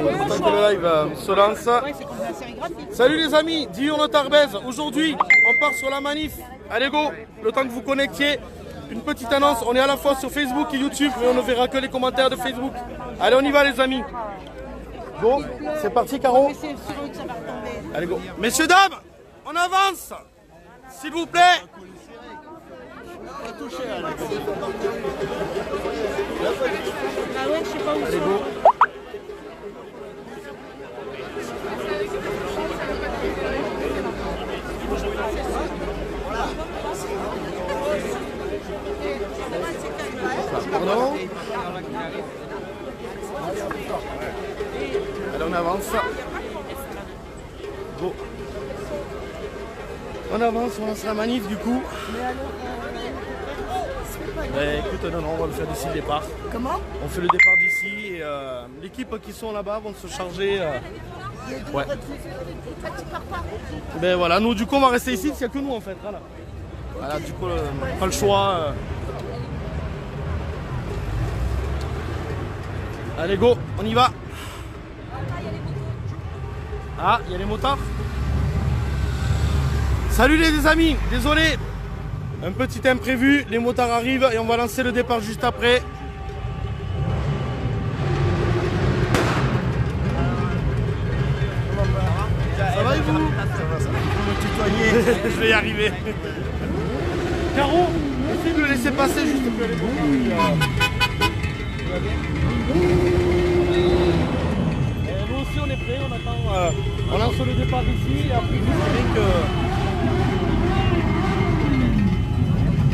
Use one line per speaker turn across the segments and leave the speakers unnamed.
Tant que le live se lance. Salut les amis, Diurne Tarbèze. Aujourd'hui, on part sur la manif. Allez go, le temps que vous connectiez, une petite annonce. On est à la fois sur Facebook et YouTube, mais on ne verra que les commentaires de Facebook. Allez, on y va les amis. Bon, c'est parti Caro. Allez go. Messieurs, dames, on avance. S'il vous plaît. Allez go. Pardon. Allez, on avance. Go. On avance, on lance la manif du coup. Écoute, non, on va le faire d'ici le départ.
Comment?
On fait le départ d'ici et l'équipe qui sont là-bas vont se charger. Ouais. Ben voilà, nous du coup on va rester ici, il n'y a que nous en fait. Voilà, du coup, pas le choix. Allez go, on y va. Ah, il y a les motards. Salut les amis, désolé. Un petit imprévu, les motards arrivent et on va lancer le départ juste après. Ça va et vous? Je vais y arriver. Caro, essayez de le laisser passer juste un peu les nous aussi on est prêts, on attend. On lance le départ ici et après vous savez que.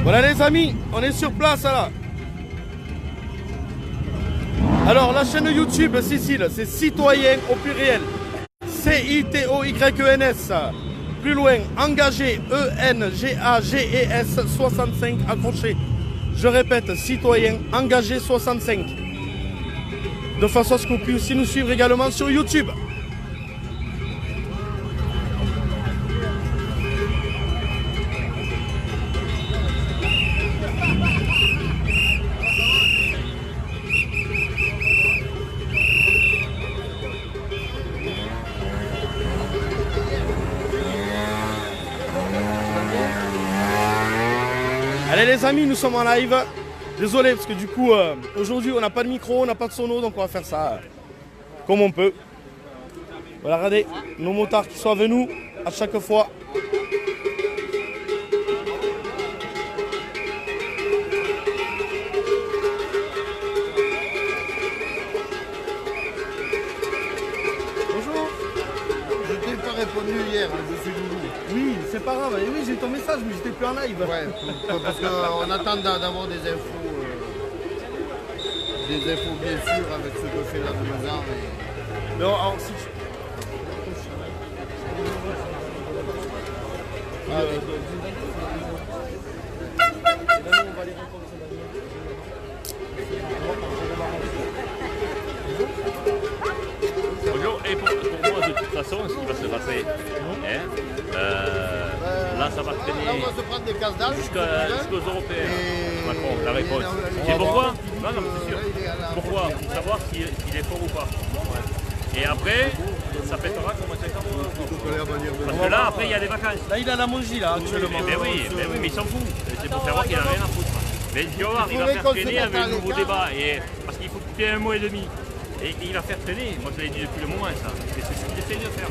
Voilà les amis, on est sur place là. Alors la chaîne YouTube Cécile, c'est Citoyen au pluriel. CITOYENS. Plus loin, engagé ENGAGES 65 accroché. Je répète, Citoyen engagé 65. De façon à ce que vous puissiez aussi nous suivre également sur YouTube. Allez les amis, nous sommes en live. Désolé parce que du coup aujourd'hui on n'a pas de micro, on n'a pas de sono, donc on va faire ça comme on peut. Voilà, regardez nos motards qui sont avec nous à chaque fois.
Bonjour. Je t'ai pas répondu hier, je suis loulou.
Oui, c'est pas grave, oui j'ai eu ton message mais j'étais plus en live.
Ouais, parce qu'on attend d'avoir des infos bien sûres avec ce que fait la maison.
Non, alors si
Bonjour, et pour moi de toute façon ce qui va se passer, là ça va traîner
Là, on va se prendre des cases d'âge
jusqu'aux Européens. Macron, la réponse. C'est pourquoi? Non, non, c'est sûr. Pourquoi? Pour savoir s'il est fort ou pas. Et après, ça pètera comme ça. Parce que là, après, il y a des vacances.
là il a la mongie là actuellement.
Mais oui, mais il s'en fout. C'est pour savoir qu'il n'a rien à foutre. Mais tu vas voir, il va faire traîner avec un nouveau débat. Parce qu'il faut couper 1 mois et demi. Et il va faire traîner. Moi, je l'ai dit depuis le moment, ça. Et c'est ce qu'il essaie de faire.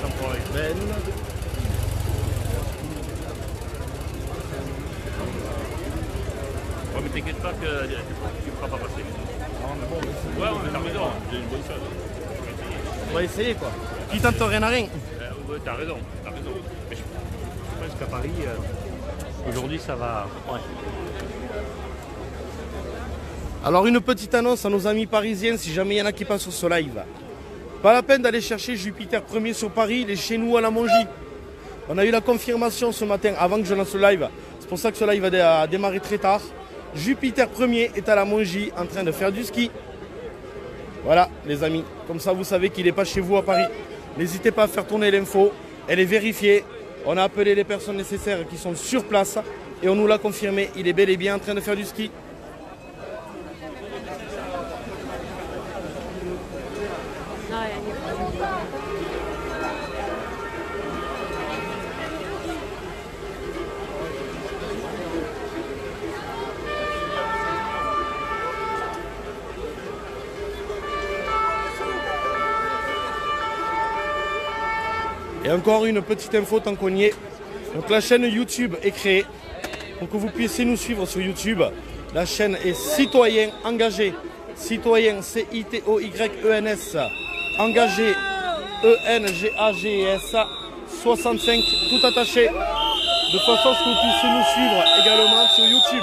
Sans problème. Ouais, mais t'inquiète pas que tu ne feras pas passer. Ouais, mais t'as raison, c'est une bonne chose.
On va essayer quoi. Qui tente rien à rien.
Ouais, t'as raison. Mais je pense qu'à Paris, aujourd'hui, ça va. Ouais.
Alors une petite annonce à nos amis parisiens si jamais il y en a qui passent sur ce live. Pas la peine d'aller chercher Jupiter 1er sur Paris, il est chez nous à la Mongie. On a eu la confirmation ce matin avant que je lance le live. C'est pour ça que ce live a démarré très tard. Jupiter 1er est à la Mongie en train de faire du ski. Voilà les amis, comme ça vous savez qu'il n'est pas chez vous à Paris. N'hésitez pas à faire tourner l'info, elle est vérifiée. On a appelé les personnes nécessaires qui sont sur place et on nous l'a confirmé, il est bel et bien en train de faire du ski. Et encore une petite info tant qu'on y est. Donc la chaîne YouTube est créée pour que vous puissiez nous suivre sur YouTube. La chaîne est Citoyen Engagé. Citoyen C-I-T-O-Y-E-N-S. Engagé E-N-G-A-G-E-S. 65 tout attaché. De façon à ce que vous puissiez nous suivre également sur YouTube.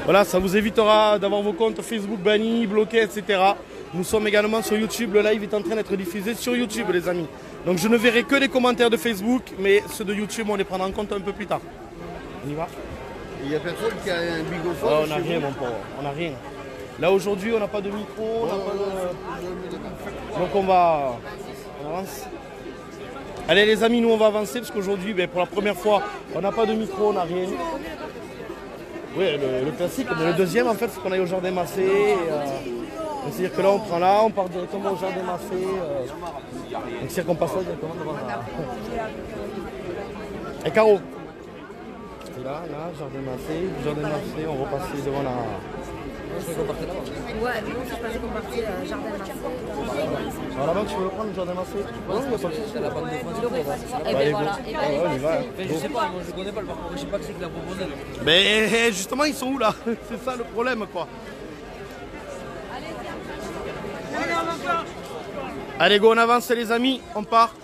Voilà, ça vous évitera d'avoir vos comptes Facebook bannis, bloqués, etc. Nous sommes également sur YouTube. Le live est en train d'être diffusé sur YouTube, les amis. Donc je ne verrai que les commentaires de Facebook, mais ceux de YouTube, on les prendra en compte un peu plus tard. On y va?
Il n'y a personne qui a un bigophone.
On n'a rien, mon pauvre. On n'a rien. Là, aujourd'hui, on n'a pas de micro. On n'a pas de... Donc on avance. Allez, les amis, nous, on va avancer parce qu'aujourd'hui, pour la première fois, on n'a pas de micro, on n'a rien. Oui, le classique, mais le deuxième, en fait, c'est qu'on aille au jardin massé. C'est-à-dire que là, on prend là, on part directement au jardin massé. Donc, c'est qu'on passe là directement devant la... Et Caro. Là, jardin massé, on va passer devant la...
Ouais, nous, c'est pas qu'on partait jardin massé.
Alors là-bas, tu veux le prendre, le jardin massé?
Non, il n'y a pas de souci, la bande de France.
Et bien voilà.
On y va.
Je sais pas, moi je connais pas le parcours, je sais pas qui c'est qui l'a proposé.
Mais justement, ils sont où là? C'est ça le problème, quoi. Allez, go, on avance, les amis, on part.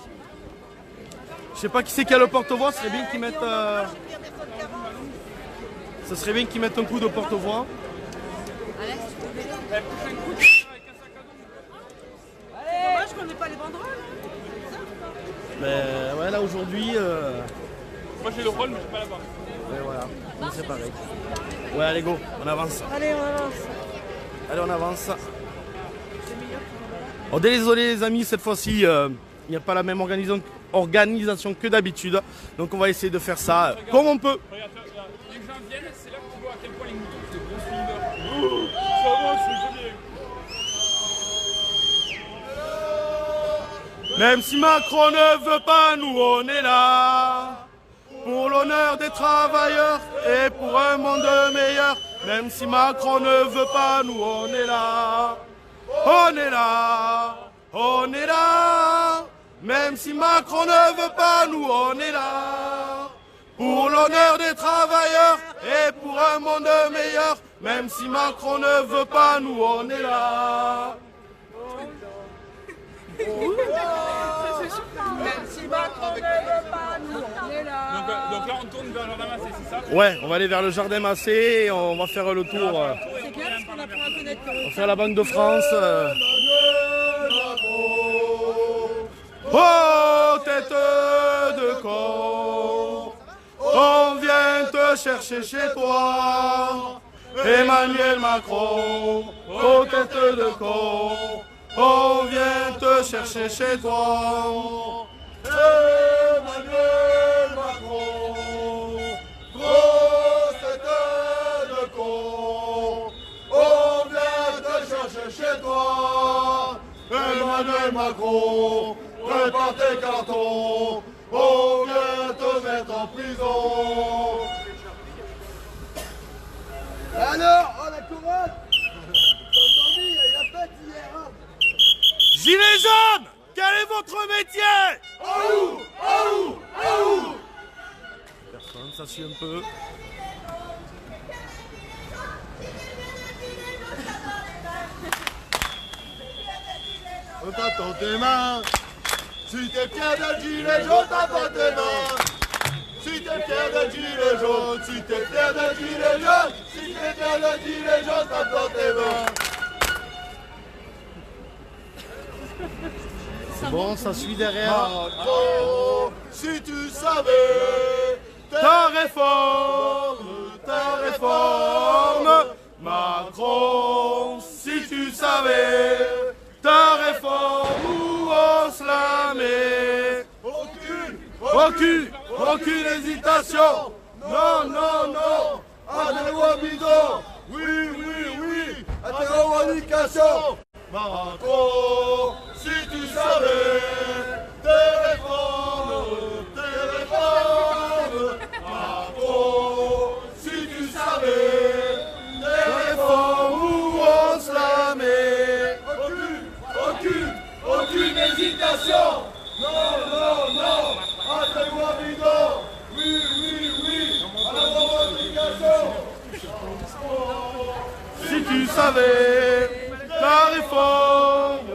Je sais pas qui c'est qui a le porte-voix, ce serait bien qu'ils mettent... Ça serait bien qu'ils mettent un coup de porte-voix.
Dommage qu'on n'ait pas les banderoles.
Mais ouais, là aujourd'hui.
Moi j'ai le rôle, mais j'ai pas la barre.
Ouais, voilà, c'est pareil. Ouais, allez, go, on avance.
Allez, on avance.
Allez, on avance. Oh, désolé, les amis, cette fois-ci, il n'y a pas la même organisation que d'habitude. Donc, on va essayer de faire ça comme on peut.
Regarde, les gens viennent, c'est là que tu vois à quel point les moutons c'est des bons suiveurs. Ça va, c'est joli.
Même si Macron ne veut pas, nous on est là. Pour l'honneur des travailleurs et pour un monde meilleur. Même si Macron ne veut pas, nous on est là. On est là. On est là. Même si Macron ne veut pas, nous on est là. Pour l'honneur des travailleurs et pour un monde meilleur. Même si Macron ne veut pas, nous on est là.
Même si Macron ne veut pas, nous on est là.
Donc là on tourne vers le jardin massé, c'est ça?
Ouais, on va aller vers le jardin massé et on va faire le tour.
C'est clair parce qu'on apprend à connaître
On va faire la Banque de France. Oh, tête de con, on vient te chercher chez toi. Emmanuel Macron, oh, tête de con, on vient te chercher chez toi. Emmanuel Macron, grosse tête de con, on vient te chercher chez toi. Emmanuel Macron, prépare tes cartons, on vient te mettre en prison.
Alors, oh la couronne. T'as entendu, il y a fête hier, hein.
Gilets jaunes, quel est votre métier? Personne, ça suit un peu.
T'attends tes mains. Si t'es fier de gilet jaune, t'attends tes mains. Si t'es fier de gilet jaune, si t'es fier de gilet jaune, si t'es fier de gilet jaune, t'attends tes mains.
Bon, ça suit derrière.
Macron, si tu savais
Ta réforme, Macron, si tu savais, ta réforme, où on se la met. Aucune hésitation. Non,
à des lois bidons. Oui, à tes revendications. Macron, si tu savais tes réformes. Macron, si tu savais tes
tu savais ta réforme,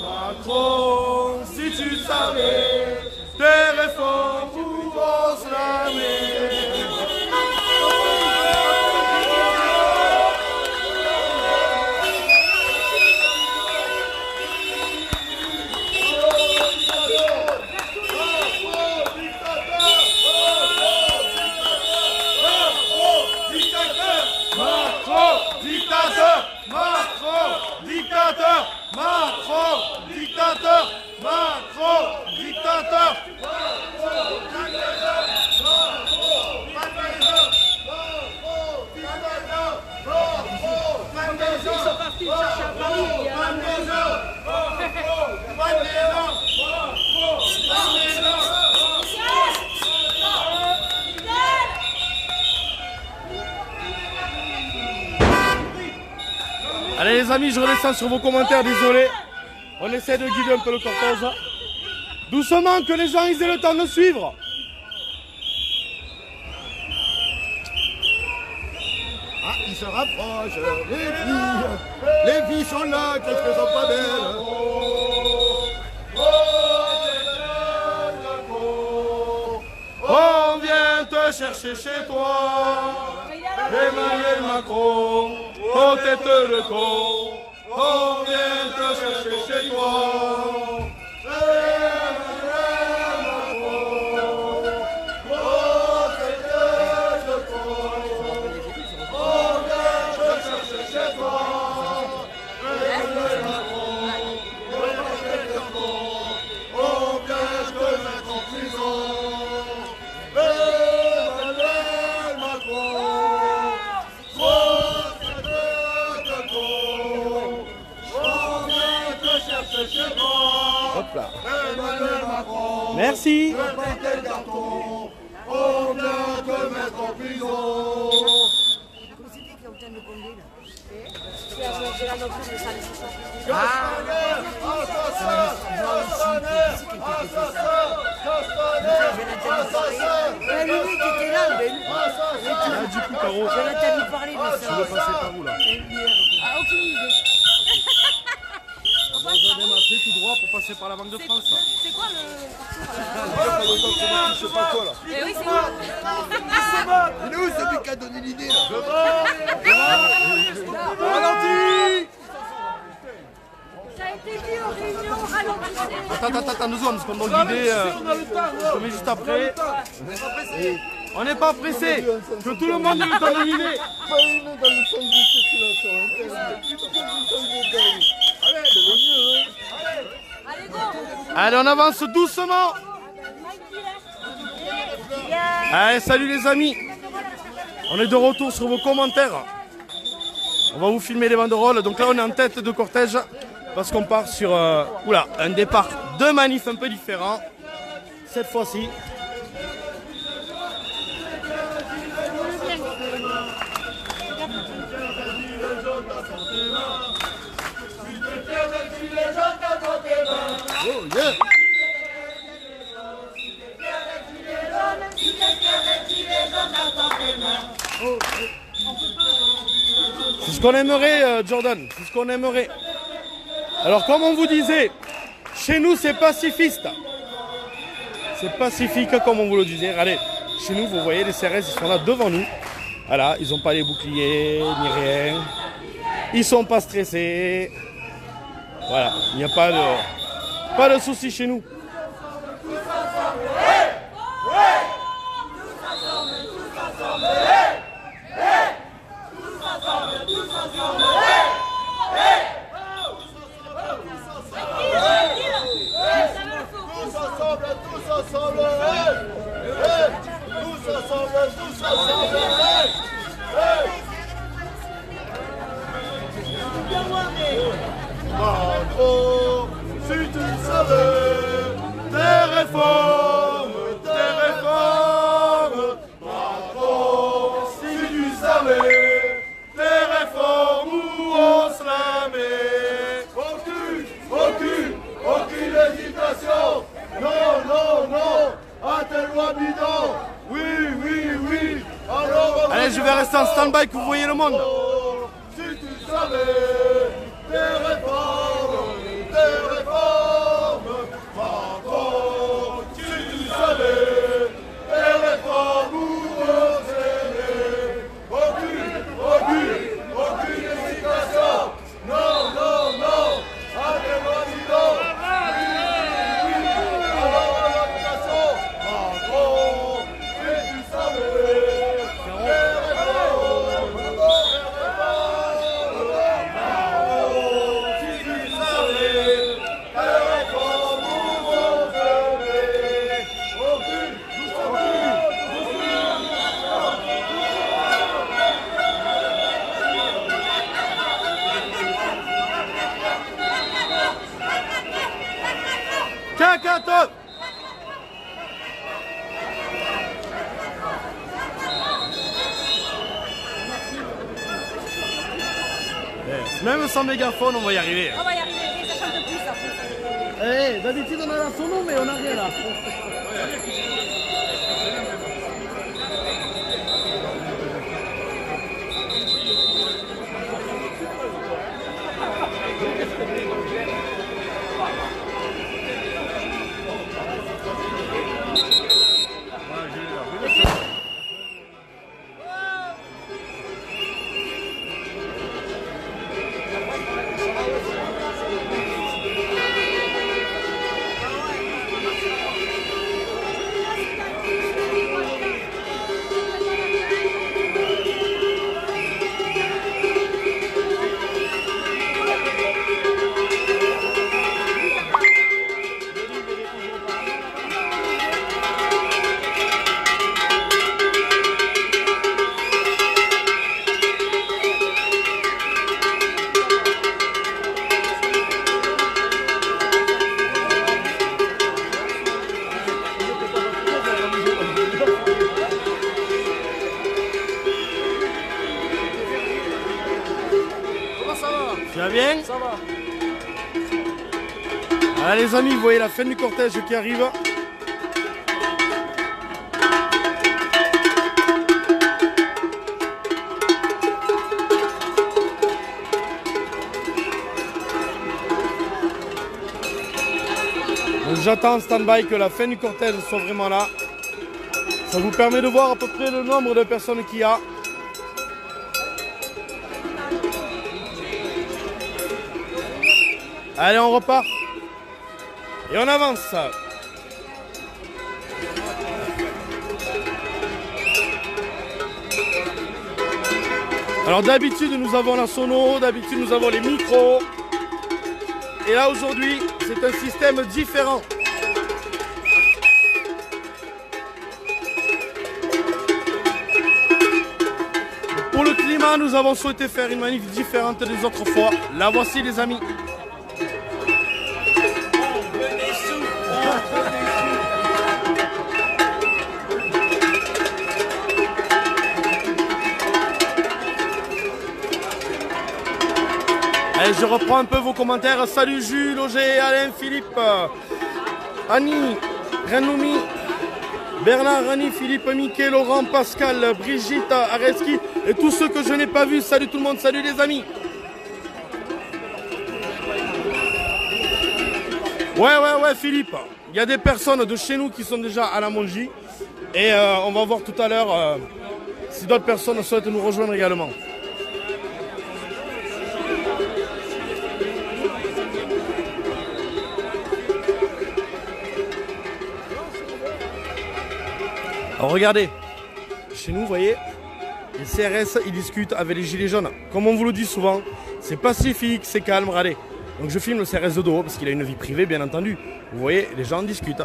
Macron, si tu savais tes réformes pour slammer. Allez les amis, je redescends sur vos commentaires, désolé. On essaie de guider un peu le cortège. Doucement, que les gens aient le temps de suivre.
Ah, ils se rapprochent, les filles sont là, qu'est-ce qu'elles sont pas belles.
On vient te chercher chez toi, Emmanuel Macron, aux têtes de con. On vient te chercher chez toi, Emmanuel Macron, aux têtes de con. On vient te chercher chez toi, Emmanuel Macron, aux têtes de con. On vient te mettre en prison. Hop là. Merci.
On vient te mettre en prison.
Lui, tu étais là, mais
Ah, du coup, Caro,
je l'ai entendu parler de
tu
ça.
veux passer par où là?
Ah, aucune idée.
On va démarrer tout droit pour passer par la Banque de France. Là.
C'est quoi le
Je sais pas quoi là.
Eh oui, c'est quoi
Il est où celui qui a donné l'idée là?
Ralenti.
Ça a été dit aux réunions, ralentissez.
Attends, 2 secondes, parce qu'on doit guider. Je mets juste après. On n'est pas pressé. Que tout le monde ait le temps de guider.
Pas une dans le sens de circulation interdit. C'est le mieux, hein.
Allez, go.
Allez, on avance doucement. Allez, salut les amis. On est de retour sur vos commentaires. On va vous filmer les banderoles. Donc là, on est en tête de cortège parce qu'on part sur un départ de manif un peu différent. Cette fois-ci.
Oh yeah.
C'est ce qu'on aimerait, Jordan. C'est ce qu'on aimerait. Alors, comme on vous disait, chez nous, c'est pacifiste. C'est pacifique, comme on vous le disait. Allez, chez nous, vous voyez, les CRS, ils sont là devant nous. Voilà, ils n'ont pas les boucliers, ni rien. Ils sont pas stressés. Voilà, il n'y a pas de souci chez nous.
Macron, si tu savais tes réformes, Macron, si tu savais tes réformes où on se la met. Aucune hésitation, non, à tes lois bidons, oui, alors on
Allez, je vais rester en stand-by que vous voyez le monde.
Si tu savais des réformes, Macron, si tu savais des réformes où procéder, aucune hésitation, non, non, non, à des présidents, oui, alors l'adaptation, Macron, si tu savais des réformes, si tu savais des réformes où procéder, aucune.
Cacato. Même sans mégaphone, on va y arriver.
On va y arriver, ça chante plus après.
D'habitude on a la sono, mais on n'a rien là. Tu vas bien?
Ça va.
Allez les amis, vous voyez la fin du cortège qui arrive. Donc j'attends en stand-by que la fin du cortège soit vraiment là. Ça vous permet de voir à peu près le nombre de personnes qu'il y a. Allez, on repart. Et on avance. Alors d'habitude nous avons la sono, d'habitude nous avons les micros. Et là aujourd'hui c'est un système différent. Pour le climat, nous avons souhaité faire une manif différente des autres fois. La voici les amis. Allez, je reprends un peu vos commentaires. Salut Jules, Auger, Alain, Philippe, Annie, Renoumi, Bernard, Annie, Philippe, Mickey, Laurent, Pascal, Brigitte, Areski et tous ceux que je n'ai pas vus. Salut tout le monde, salut les amis. Ouais Philippe, il y a des personnes de chez nous qui sont déjà à la Mongie et on va voir tout à l'heure si d'autres personnes souhaitent nous rejoindre également. Alors regardez, chez nous, vous voyez, les CRS, ils discutent avec les gilets jaunes. Comme on vous le dit souvent, c'est pacifique, c'est calme, regardez. Donc je filme le CRS de dos, parce qu'il a une vie privée, bien entendu. Vous voyez, les gens discutent.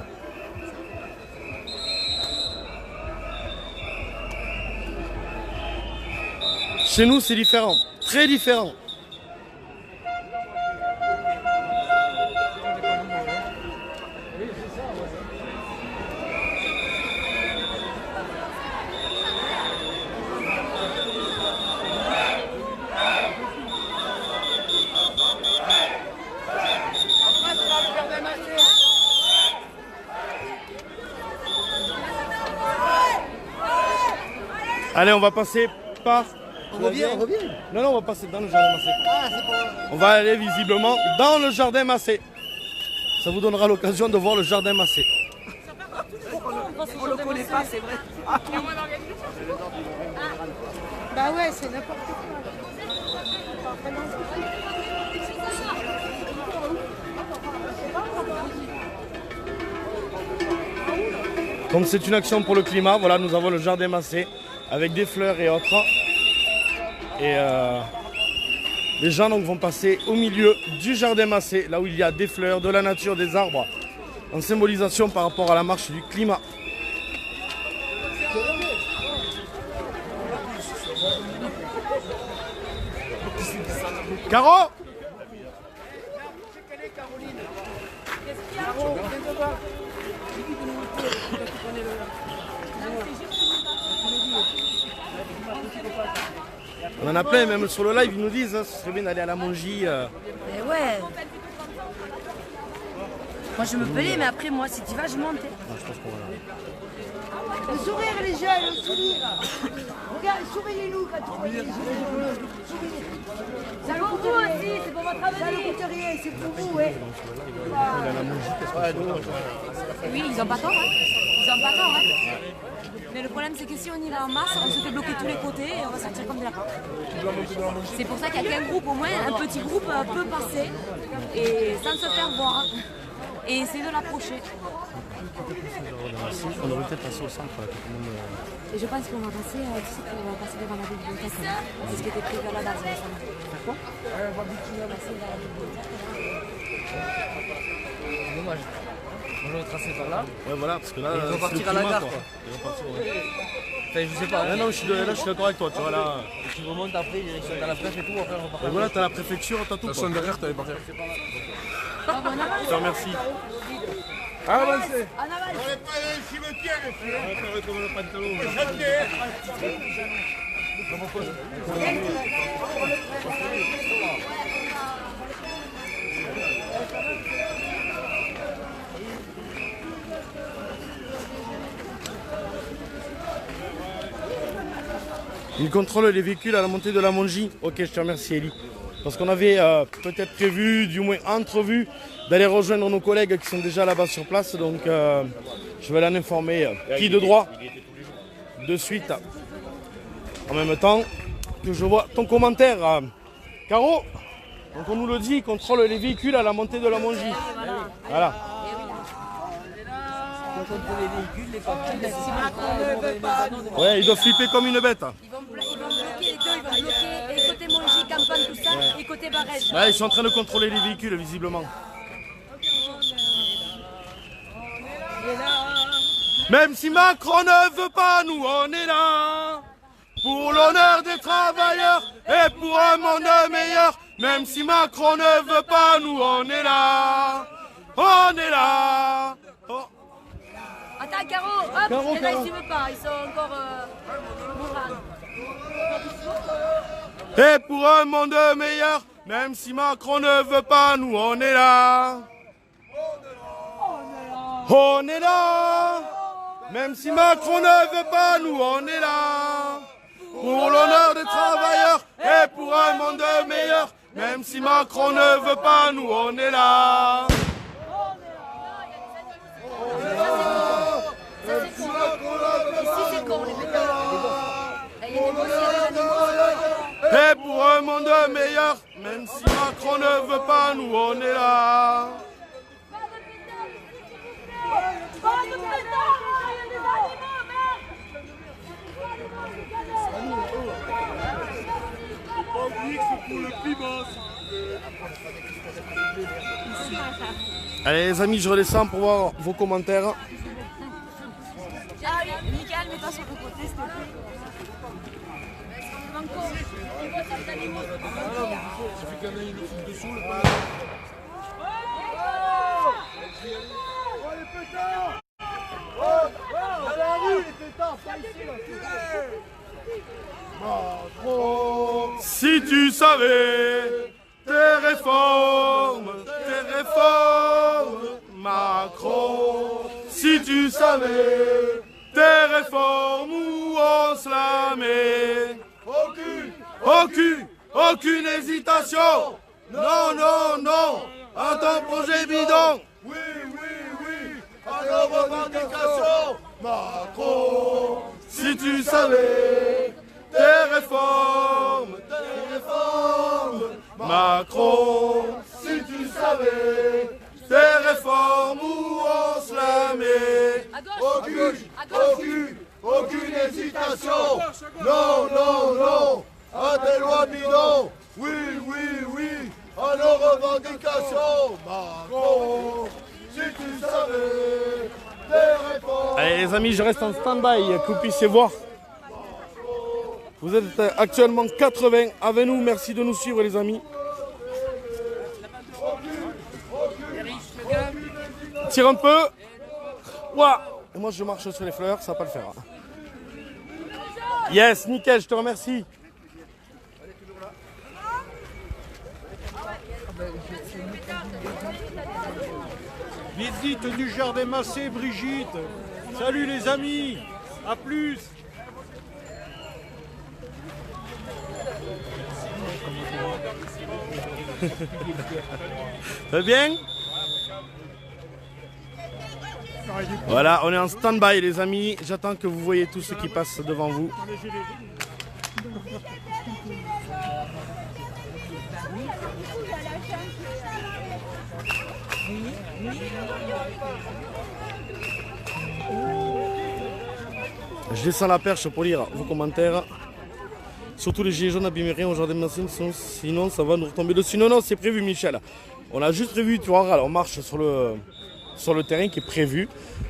Chez nous, c'est différent, très différent. Allez, on va passer par...
On revient.
Non, on va passer dans le jardin massé.
Ah, c'est bon.
On va aller visiblement dans le jardin massé. Ça vous donnera l'occasion de voir le jardin massé.
On le connaît pas, c'est vrai.
Bah ouais, c'est n'importe quoi.
Comme c'est une action pour le climat, voilà, nous avons le jardin massé avec des fleurs et autres. Et les gens donc, vont passer au milieu du jardin massé, là où il y a des fleurs, de la nature, des arbres, en symbolisation par rapport à la marche du climat. Caro ? On en a plein, même sur le live, ils nous disent, hein, ce serait bien d'aller à la Mongie.
Mais ouais. Moi je me plais, mais après moi si tu vas, je monte.
Le sourire, les jeunes, le sourire. Regarde, souriez-nous quand tu voyez les jeunes. Ça pour vous aussi, c'est pour votre avenir. Ça ne coûte rien, c'est pour vous, ouais.
Oui, ils ont pas tort, hein. Ils ont pas tort, hein. Mais le problème, c'est que si on y va en masse, on se fait bloquer tous les côtés et on va sortir comme de la pâte. C'est pour ça qu'il y a qu'un groupe, au moins, un petit groupe peut passer et sans se faire voir et essayer de l'approcher.
On devrait peut-être passer au centre.
Et je pense qu'on va passer, tu sais qu'on va passer devant la bibliothèque. C'est ce qui était prévu à la base. D'accord ? On va passer vers la bibliothèque.
Dommage. On va tracer par là.
Ouais, voilà, parce que là,
Ils vont partir à la gare, quoi. Enfin, je sais pas.
Non, je suis d'accord avec toi, tu vois là.
Et tu remontes après, direction dans la flèche et tout, après on repart.
Et voilà, t'as la préfecture, t'as tout.
La sonne derrière, t'avais parti.
Je te remercie.
Avancez.
En aval.
On n'est pas dans le cimetière, monsieur. On va comme le pantalon.
Il contrôle les véhicules à la montée de la Mongie. Ok, je te remercie, Elie. Parce qu'on avait peut-être prévu, du moins entrevu, d'aller rejoindre nos collègues qui sont déjà là-bas sur place. Donc, je vais l'en informer qui de droit de suite. En même temps que je vois ton commentaire. Caro, donc on nous le dit, il contrôle les véhicules à la montée de la Mongie. Voilà.
Les véhicules, les papiers, les
Ouais, ils doivent flipper comme une bête.
Ils vont bloquer les deux, ils vont bloquer et côté Mongie, Campagne, tout ça, et côté Barège.
Là, ils sont en train de contrôler les véhicules, visiblement. Même si Macron ne veut pas, nous on est là. Pour l'honneur des travailleurs et pour un monde meilleur. Même si Macron ne veut pas, nous on est là. On est là. Oh.
Attends, Caro, hop,
Caro,
et là
Caro.
ils suivent pas, ils sont encore mourants.
Et pour un monde meilleur, même si Macron ne veut pas, nous on est là. On est là. Même si Macron ne veut pas, nous on est là. Pour l'honneur des travailleurs et pour un monde meilleur. Même si Macron ne veut pas, nous on est là.
Ici c'est con, les méthodes. Il y a des mots,
Et pour un monde meilleur, même si Macron ne veut pas, nous on est là.
Pas de pétard, il y a des animaux, merde.
Allez les amis, je redescends pour voir vos commentaires.
Ah oui, Michael, mets-toi sur le côté, s'il te plaît.
Si tu savais tes réformes, Macron. Si tu savais tes réformes, où on se la slammer. Aucune hésitation. Non, non, non, à ton projet bidon.
Oui, à nos revendications. Macron,
Si tu savais tes réformes. Macron,
si tu savais.
tes réformes où on se la met.
À gauche.
Aucune hésitation. Non, non, non, à tes lois bidons. Oui, à nos revendications. Macron, si tu savais tes réformes.
Allez les amis, je reste en stand-by, que vous puissiez voir. Vous êtes actuellement 80 avec nous, merci de nous suivre les amis. Tire un peu. Ouah. Et moi je marche sur les fleurs, ça va pas le faire. Yes, nickel, je te remercie.
Visite du jardin Massé, Brigitte. Salut les amis, à plus.
Ça va bien? Voilà, on est en stand-by les amis. J'attends que vous voyez tout ce qui passe devant vous. Je descends la perche pour lire vos commentaires. Surtout les gilets jaunes n'abîment rien au jardin de Massé, sinon ça va nous retomber dessus. Non, non, c'est prévu Michel. On a juste prévu, tu vois, on marche sur le terrain qui est prévu.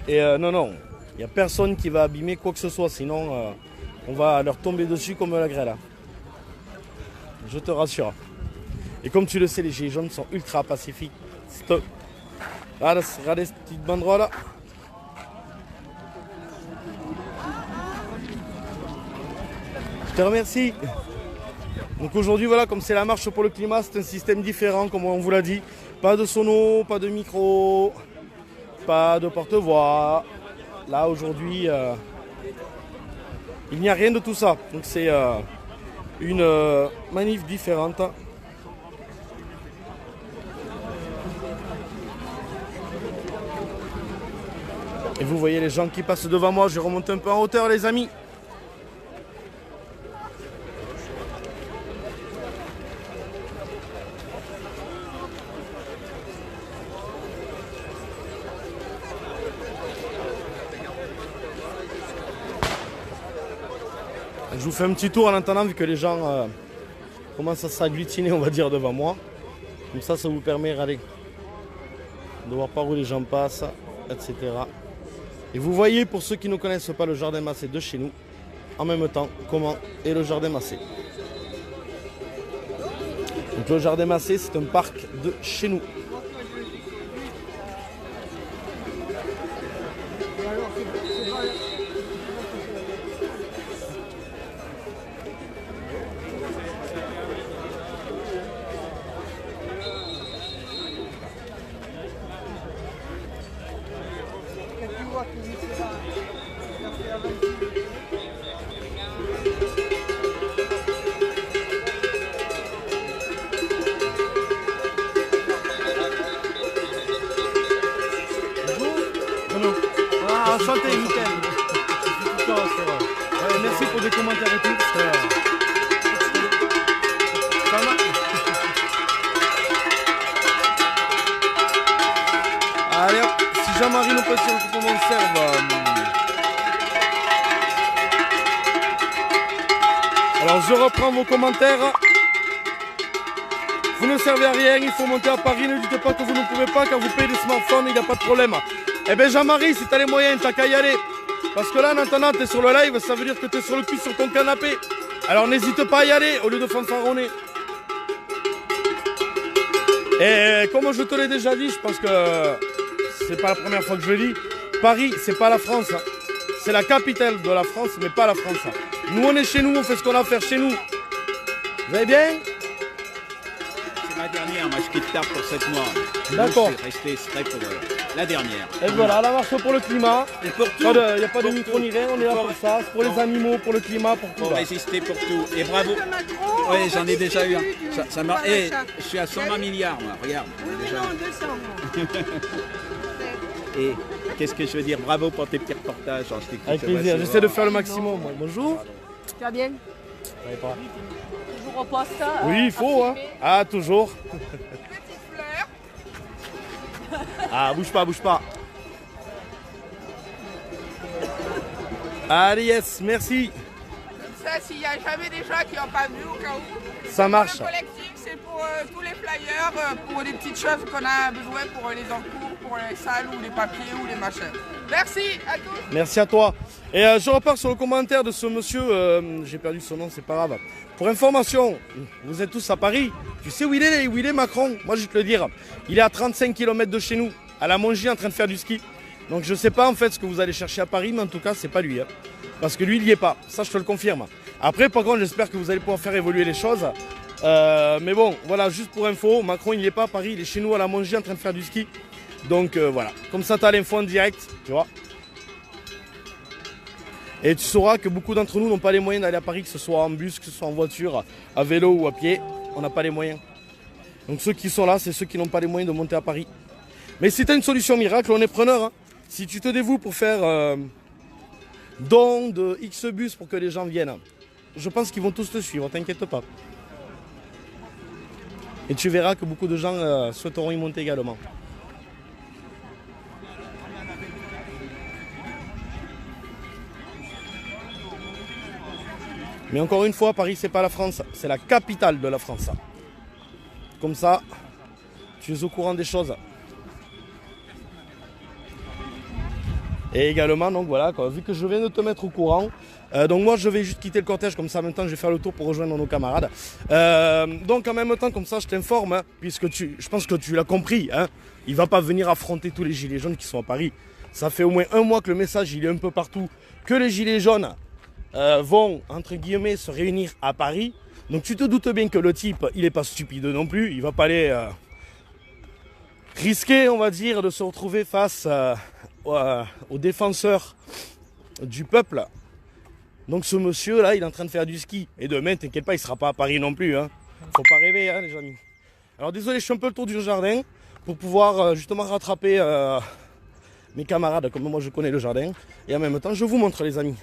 Et non, non, il n'y a personne qui va abîmer quoi que ce soit, sinon on va leur tomber dessus comme la grêle. Je te rassure. Et comme tu le sais, les gilets jaunes sont ultra pacifiques. Regarde cette petite banderole là. Je te remercie. Donc aujourd'hui, voilà, comme c'est la marche pour le climat, c'est un système différent, comme on vous l'a dit. Pas de sono, pas de micro, pas de porte-voix. Là, aujourd'hui, il n'y a rien de tout ça. Donc c'est une manif différente. Et vous voyez les gens qui passent devant moi. Je remonte un peu en hauteur, les amis. Je vous fais un petit tour en attendant, vu que les gens commencent à s'agglutiner, on va dire, devant moi. Comme ça, ça vous permet de voir par où les gens passent, etc. Et vous voyez, pour ceux qui ne connaissent pas le jardin Massé de chez nous, en même temps, comment est le jardin Massé. Donc le jardin Massé, c'est un parc de chez nous. Enchanté, nickel. Merci pour les commentaires et tout. Ça va. Allez hop, si Jean-Marie nous peut tirer pour qu'on serve. Alors je reprends vos commentaires. Vous ne servez à rien, il faut monter à Paris, ne dites pas que vous ne pouvez pas, quand vous payez des smartphones, il n'y a pas de problème. Eh bien Jean-Marie, si tu as les moyens, t'as qu'à y aller. Parce que là, en attendant, tu es sur le live, ça veut dire que tu es sur le cul sur ton canapé. Alors n'hésite pas à y aller, au lieu de fanfaronner. Et comme je te l'ai déjà dit, je pense que c'est pas la première fois que je le dis, Paris, c'est pas la France. C'est la capitale de la France, mais pas la France. Nous, on est chez nous, on fait ce qu'on a à faire chez nous. Vous allez bien?
C'est ma dernière, moi je quitte tard pour 7 mois.
D'accord.
Je suis resté exprès pour la dernière.
Et voilà, la marche pour le climat.
Et pour tout.
Il n'y a pas de micro ni rien, on est là pour ça. C'est pour les animaux, pour le climat, pour tout.
Pour résister, pour tout. Et bravo. Oui, j'en ai déjà eu un. Ça m'a... Et je suis à 120 milliards, moi. Regarde. Déjà. Et qu'est-ce que je veux dire? Bravo pour tes petits reportages.
Avec plaisir, j'essaie de faire le maximum. Moi. Bonjour.
Tu vas bien?
Ça va pas.
Toujours au poste.
Oui, il faut. Hein. Ah, toujours. Ah, bouge pas, bouge pas. Allez, yes, merci.
Ça, s'il n'y a jamais des gens qui n'ont pas vu au cas où.
Ça marche.
Le collectif, c'est pour tous les flyers, pour des petites choses qu'on a besoin pour les encours, pour les salles ou les papiers ou les machins. Merci à tous.
Merci à toi. Et je repars sur le commentaire de ce monsieur, j'ai perdu son nom, c'est pas grave. Pour information, vous êtes tous à Paris. Tu sais où il est Macron? Moi je vais te le dire. Il est à 35 km de chez nous, à la Mongie en train de faire du ski. Donc je sais pas en fait ce que vous allez chercher à Paris, mais en tout cas c'est pas lui. Hein. Parce que lui il n'y est pas, ça je te le confirme. Après par contre j'espère que vous allez pouvoir faire évoluer les choses. Mais bon, voilà, juste pour info, Macron il n'y est pas à Paris, il est chez nous à la Mongie en train de faire du ski. Donc voilà, comme ça tu as l'info en direct, tu vois. Et tu sauras que beaucoup d'entre nous n'ont pas les moyens d'aller à Paris, que ce soit en bus, que ce soit en voiture, à vélo ou à pied. On n'a pas les moyens. Donc ceux qui sont là, c'est ceux qui n'ont pas les moyens de monter à Paris. Mais si tu as une solution miracle, on est preneur. Hein. Si tu te dévoues pour faire don de X bus pour que les gens viennent, je pense qu'ils vont tous te suivre, t'inquiète pas. Et tu verras que beaucoup de gens souhaiteront y monter également. Mais encore une fois, Paris, c'est pas la France, c'est la capitale de la France. Comme ça, tu es au courant des choses. Et également, donc voilà, quoi, vu que je viens de te mettre au courant, donc moi je vais juste quitter le cortège, comme ça en même temps je vais faire le tour pour rejoindre nos camarades. Donc en même temps, comme ça je t'informe, hein, puisque je pense que tu l'as compris, hein, il ne va pas venir affronter tous les gilets jaunes qui sont à Paris. Ça fait au moins un mois que le message il est un peu partout, que les gilets jaunes vont, entre guillemets, se réunir à Paris. Donc tu te doutes bien que le type, il n'est pas stupide non plus. Il va pas aller risquer, on va dire, de se retrouver face aux défenseurs du peuple. Donc ce monsieur-là, il est en train de faire du ski. Et demain, t'inquiète pas, il ne sera pas à Paris non plus. Hein. Faut pas rêver, hein, les amis. Alors désolé, je suis un peu le tour du jardin pour pouvoir justement rattraper mes camarades, comme moi je connais le jardin. Et en même temps, je vous montre, les amis.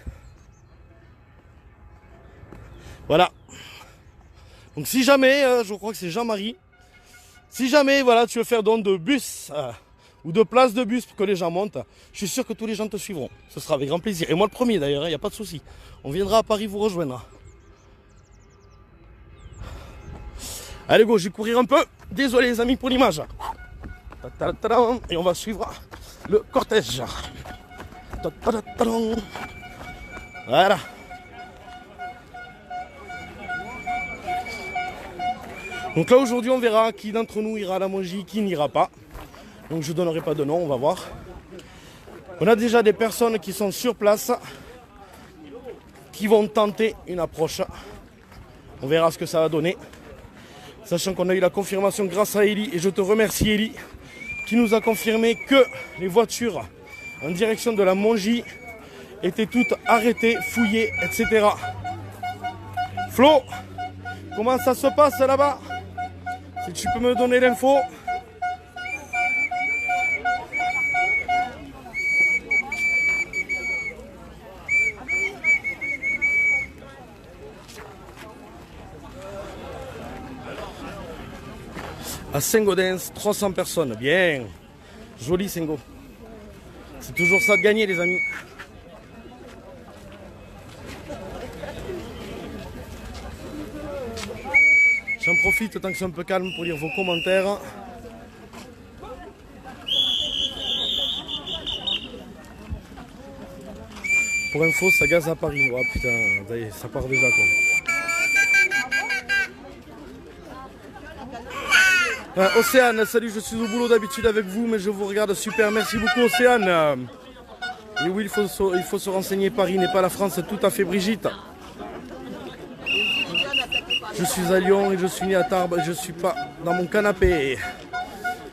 Voilà. Donc si jamais, je crois que c'est Jean-Marie, si jamais voilà, tu veux faire don de bus ou de place de bus pour que les gens montent, je suis sûr que tous les gens te suivront. Ce sera avec grand plaisir. Et moi le premier d'ailleurs, il n'y a pas de souci. On viendra à Paris vous rejoindre. Allez go, je vais courir un peu. Désolé les amis pour l'image. Et on va suivre le cortège. Voilà. Donc là aujourd'hui on verra qui d'entre nous ira à la Mongie, qui n'ira pas. Donc je ne donnerai pas de nom, on va voir. On a déjà des personnes qui sont sur place, qui vont tenter une approche. On verra ce que ça va donner. Sachant qu'on a eu la confirmation grâce à Eli, et je te remercie Eli, qui nous a confirmé que les voitures en direction de la Mongie étaient toutes arrêtées, fouillées, etc. Flo, comment ça se passe là-bas ? Si tu peux me donner l'info. À Saint-Gaudens, 300 personnes. Bien. Joli Saint-Gaud. C'est toujours ça de gagner les amis. J'en profite tant que c'est un peu calme pour lire vos commentaires. Pour info, ça gaze à Paris. Oh putain, ça y est, ça part déjà quoi. Océane, salut, je suis au boulot d'habitude avec vous, mais je vous regarde super. Merci beaucoup Océane. Et oui, il faut se renseigner, Paris n'est pas la France, tout à fait Brigitte. Je suis à Lyon et je suis né à Tarbes et je ne suis pas dans mon canapé.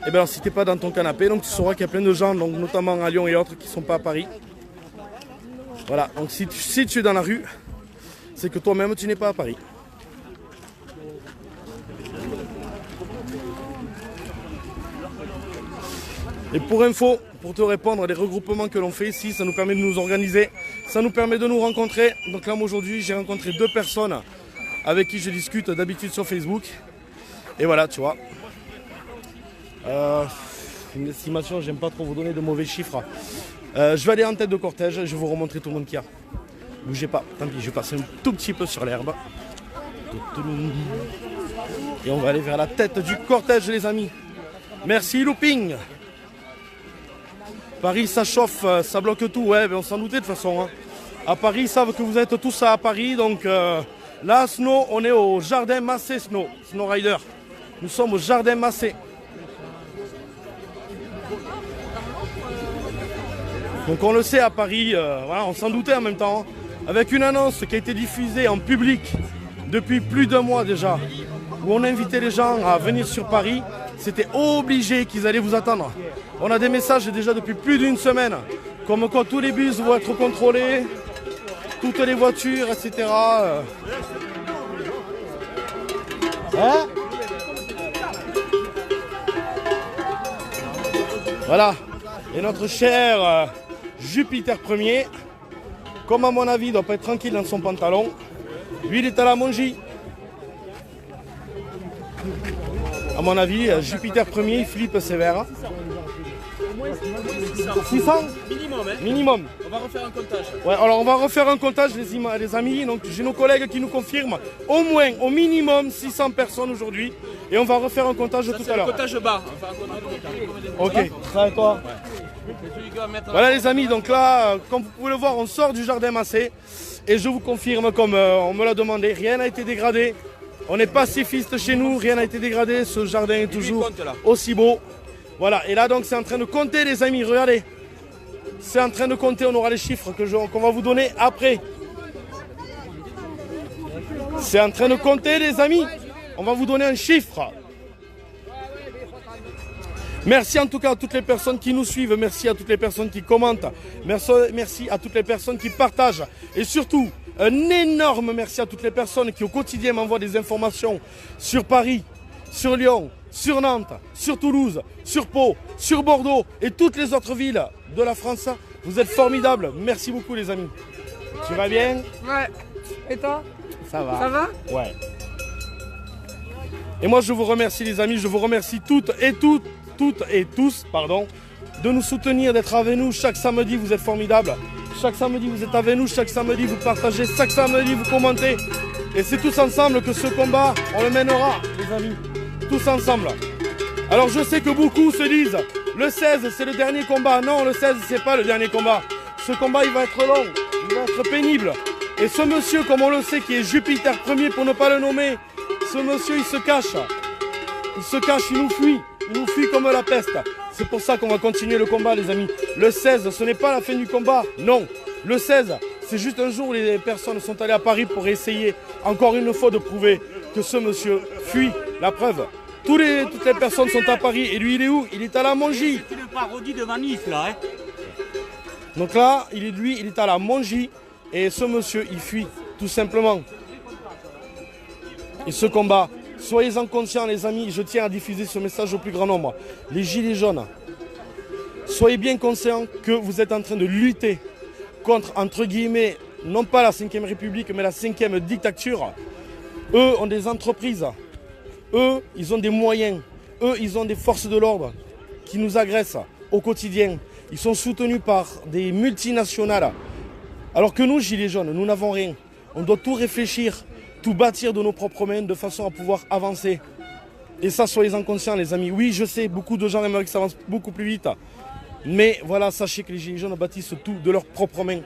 Et bien alors si tu n'es pas dans ton canapé, donc tu sauras qu'il y a plein de gens, donc notamment à Lyon et autres, qui ne sont pas à Paris. Voilà, donc si tu es dans la rue, c'est que toi-même tu n'es pas à Paris. Et pour info, pour te répondre, les regroupements que l'on fait ici, ça nous permet de nous organiser, ça nous permet de nous rencontrer. Donc là, moi aujourd'hui, j'ai rencontré 2 personnes avec qui je discute d'habitude sur Facebook. Et voilà, tu vois. Une estimation, j'aime pas trop vous donner de mauvais chiffres. Je vais aller en tête de cortège, je vais vous remontrer tout le monde qu'il y a. Bougez pas, tant pis, je vais passer un tout petit peu sur l'herbe. Et on va aller vers la tête du cortège, les amis. Merci, Looping. Paris, ça chauffe, ça bloque tout. Ouais, mais on s'en doutait de toute façon. Hein. À Paris, ils savent que vous êtes tous à Paris. Donc là, Snow, on est au Jardin Massé, Snow Rider. Nous sommes au Jardin Massé. Donc on le sait à Paris, voilà, on s'en doutait en même temps. Hein, avec une annonce qui a été diffusée en public depuis plus d'1 mois déjà. Où on invitait les gens à venir sur Paris. C'était obligé qu'ils allaient vous attendre. On a des messages déjà depuis plus d'1 semaine. Comme quoi tous les bus vont être contrôlés. Toutes les voitures, etc. Hein? Voilà. Et notre cher Jupiter 1er, comme à mon avis, il ne doit pas être tranquille dans son pantalon. Lui, il est à la Mongie. À mon avis, Jupiter 1er, il flippe sévère. 600
Minimum, hein?
Minimum.
On va refaire un comptage.
Ouais, alors on va refaire un comptage, les amis. Donc j'ai nos collègues qui nous confirment au moins, au minimum 600 personnes aujourd'hui. Et on va refaire un comptage tout à l'heure.
Un comptage bas.
Ok, ça et toi? Voilà les amis, donc là, comme vous pouvez le voir, on sort du Jardin Massé. Et je vous confirme, comme on me l'a demandé, rien n'a été dégradé. On est pacifiste chez nous, rien n'a été dégradé. Ce jardin est toujours aussi beau. Voilà, et là donc c'est en train de compter les amis, regardez. C'est en train de compter, on aura les chiffres qu'on va vous donner après. C'est en train de compter les amis. On va vous donner un chiffre. Merci en tout cas à toutes les personnes qui nous suivent, merci à toutes les personnes qui commentent, merci à toutes les personnes qui partagent et surtout un énorme merci à toutes les personnes qui au quotidien m'envoient des informations sur Paris, sur Lyon, sur Nantes, sur Toulouse, sur Pau, sur Bordeaux et toutes les autres villes de la France. Vous êtes formidables, merci beaucoup les amis. Tu vas bien?
Ouais. Et toi?
Ça va.
Ça va?
Ouais. Et moi je vous remercie les amis, je vous remercie toutes et tous, pardon, de nous soutenir, d'être avec nous chaque samedi, vous êtes formidables. Chaque samedi vous êtes avec nous, chaque samedi vous partagez, chaque samedi vous commentez. Et c'est tous ensemble que ce combat, on le mènera les amis, tous ensemble. Alors je sais que beaucoup se disent, le 16 c'est le dernier combat. Non, le 16 c'est pas le dernier combat. Ce combat il va être long, il va être pénible. Et ce monsieur, comme on le sait, qui est Jupiter 1er pour ne pas le nommer, ce monsieur il se cache. Il se cache, il nous fuit. Il nous fuit comme la peste. C'est pour ça qu'on va continuer le combat les amis. Le 16, ce n'est pas la fin du combat. Non. Le 16, c'est juste un jour où les personnes sont allées à Paris pour essayer encore une fois de prouver que ce monsieur fuit. La preuve. Toutes les personnes sont à Paris. Et lui, il est où? Il est à la Mongie.
C'est une parodie de Manif là, hein?
Donc là, il est à la Mongie. Et ce monsieur, il fuit. Tout simplement. Et ce combat, soyez-en conscients les amis, je tiens à diffuser ce message au plus grand nombre. Les gilets jaunes, soyez bien conscients que vous êtes en train de lutter contre, entre guillemets, non pas la 5e République, mais la 5e dictature. Eux ont des entreprises, eux, ils ont des moyens, eux, ils ont des forces de l'ordre qui nous agressent au quotidien. Ils sont soutenus par des multinationales. Alors que nous, gilets jaunes, nous n'avons rien. On doit tout réfléchir, tout bâtir de nos propres mains de façon à pouvoir avancer. Et ça, soyez-en conscients les amis. Oui, je sais, beaucoup de gens aimeraient que ça avance beaucoup plus vite. Mais voilà, sachez que les gilets jaunes bâtissent tout de leurs propres mains.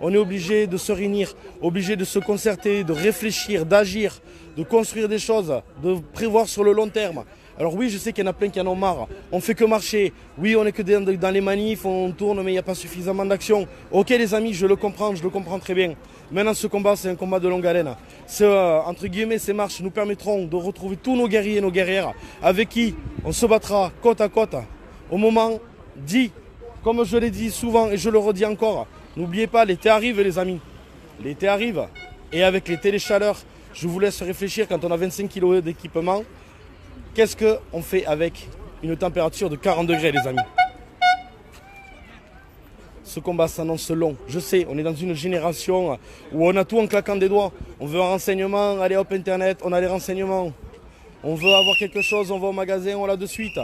On est obligé de se réunir, obligé de se concerter, de réfléchir, d'agir, de construire des choses, de prévoir sur le long terme. Alors oui, je sais qu'il y en a plein qui en ont marre. On fait que marcher. Oui, on est que dans les manifs, on tourne, mais il n'y a pas suffisamment d'action. Ok les amis, je le comprends très bien. Maintenant, ce combat, c'est un combat de longue haleine. Entre guillemets, ces marches nous permettront de retrouver tous nos guerriers et nos guerrières avec qui on se battra côte à côte au moment dit. Comme je l'ai dit souvent et je le redis encore, n'oubliez pas, l'été arrive les amis. L'été arrive. Et avec l'été, les chaleurs, je vous laisse réfléchir quand on a 25 kg d'équipement. Qu'est-ce qu'on fait avec une température de 40 degrés les amis? Ce combat s'annonce long. Je sais, on est dans une génération où on a tout en claquant des doigts. On veut un renseignement, allez hop internet, on a les renseignements. On veut avoir quelque chose, on va au magasin, on l'a de suite.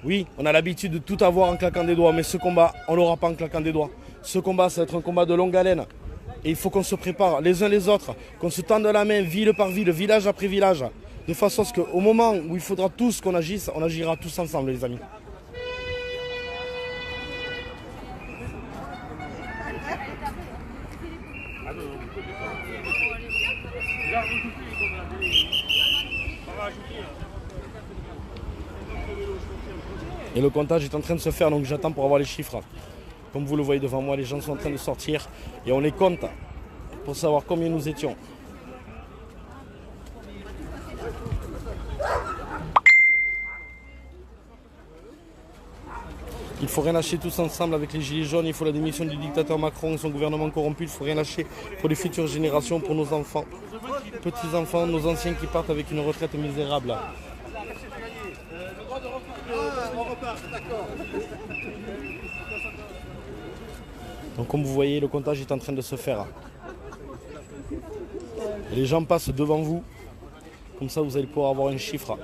Oui, on a l'habitude de tout avoir en claquant des doigts, mais ce combat, on ne l'aura pas en claquant des doigts. Ce combat, ça va être un combat de longue haleine. Et il faut qu'on se prépare les uns les autres, qu'on se tende la main, ville par ville, village après village, de façon à ce qu'au moment où il faudra tous qu'on agisse, on agira tous ensemble les amis. Et le comptage est en train de se faire, donc j'attends pour avoir les chiffres. Comme vous le voyez devant moi, les gens sont en train de sortir et on les compte pour savoir combien nous étions. Il faut rien lâcher tous ensemble avec les gilets jaunes, il faut la démission du dictateur Macron et son gouvernement corrompu, il faut rien lâcher pour les futures générations, pour nos enfants, petits-enfants, nos anciens qui partent avec une retraite misérable. Donc comme vous voyez, le comptage est en train de se faire. Et les gens passent devant vous, comme ça vous allez pouvoir avoir un chiffre.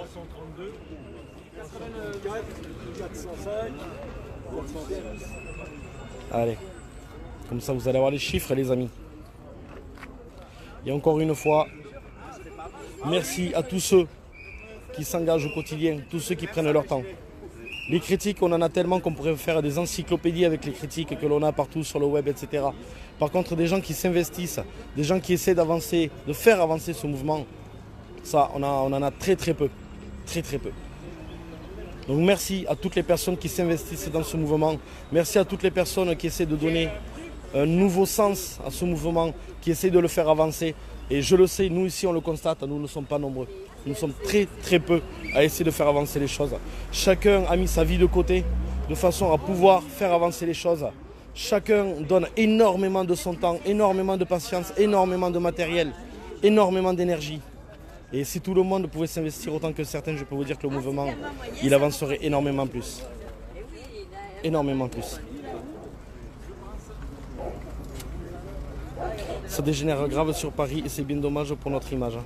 Allez, comme ça vous allez avoir les chiffres les amis. Et encore une fois, merci à tous ceux qui s'engagent au quotidien, tous ceux qui prennent leur temps. Les critiques, on en a tellement qu'on pourrait faire des encyclopédies avec les critiques que l'on a partout sur le web, etc. Par contre, des gens qui s'investissent, des gens qui essaient d'avancer, de faire avancer ce mouvement, ça, on en a très très peu. Très très peu. Donc merci à toutes les personnes qui s'investissent dans ce mouvement. Merci à toutes les personnes qui essaient de donner un nouveau sens à ce mouvement, qui essaient de le faire avancer. Et je le sais, nous ici on le constate, nous ne sommes pas nombreux. Nous sommes très très peu à essayer de faire avancer les choses. Chacun a mis sa vie de côté de façon à pouvoir faire avancer les choses. Chacun donne énormément de son temps, énormément de patience, énormément de matériel, énormément d'énergie. Et si tout le monde pouvait s'investir autant que certains, je peux vous dire que le mouvement, il avancerait énormément plus. Énormément plus. Ça dégénère grave sur Paris et c'est bien dommage pour notre image.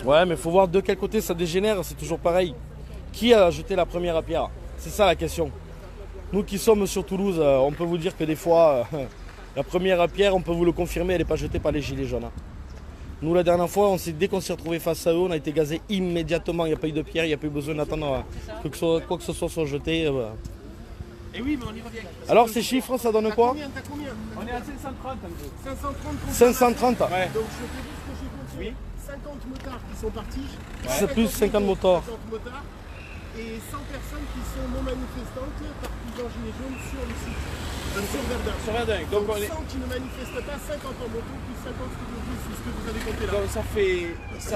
Ouais, mais il faut voir de quel côté ça dégénère, c'est toujours pareil. Qui a jeté la première pierre? C'est ça la question. Nous qui sommes sur Toulouse, on peut vous dire que des fois, la première pierre, on peut vous le confirmer, elle n'est pas jetée par les gilets jaunes. Nous, la dernière fois, dès qu'on s'est retrouvé face à eux, on a été gazés immédiatement. Il n'y a pas eu de pierre, il n'y a pas eu besoin d'attendre que quoi que ce soit jeté.
Et oui, mais on y revient.
Alors, ces chiffres, ça donne quoi?
T'as combien? On est à 530.
530.
Ouais.
Donc, je te dis ce que j'ai compté. Oui. 50 motards qui sont partis.
C'est plus 50 motards.
50 motards. Et 100 personnes qui sont non manifestantes, partisans gilets jaunes sur le site. Sur Verdun.
Sur Verdun.
Donc, 100 qui ne manifestent pas, 50 en moto, plus 50 c'est ce que vous avez compté là.
Donc ça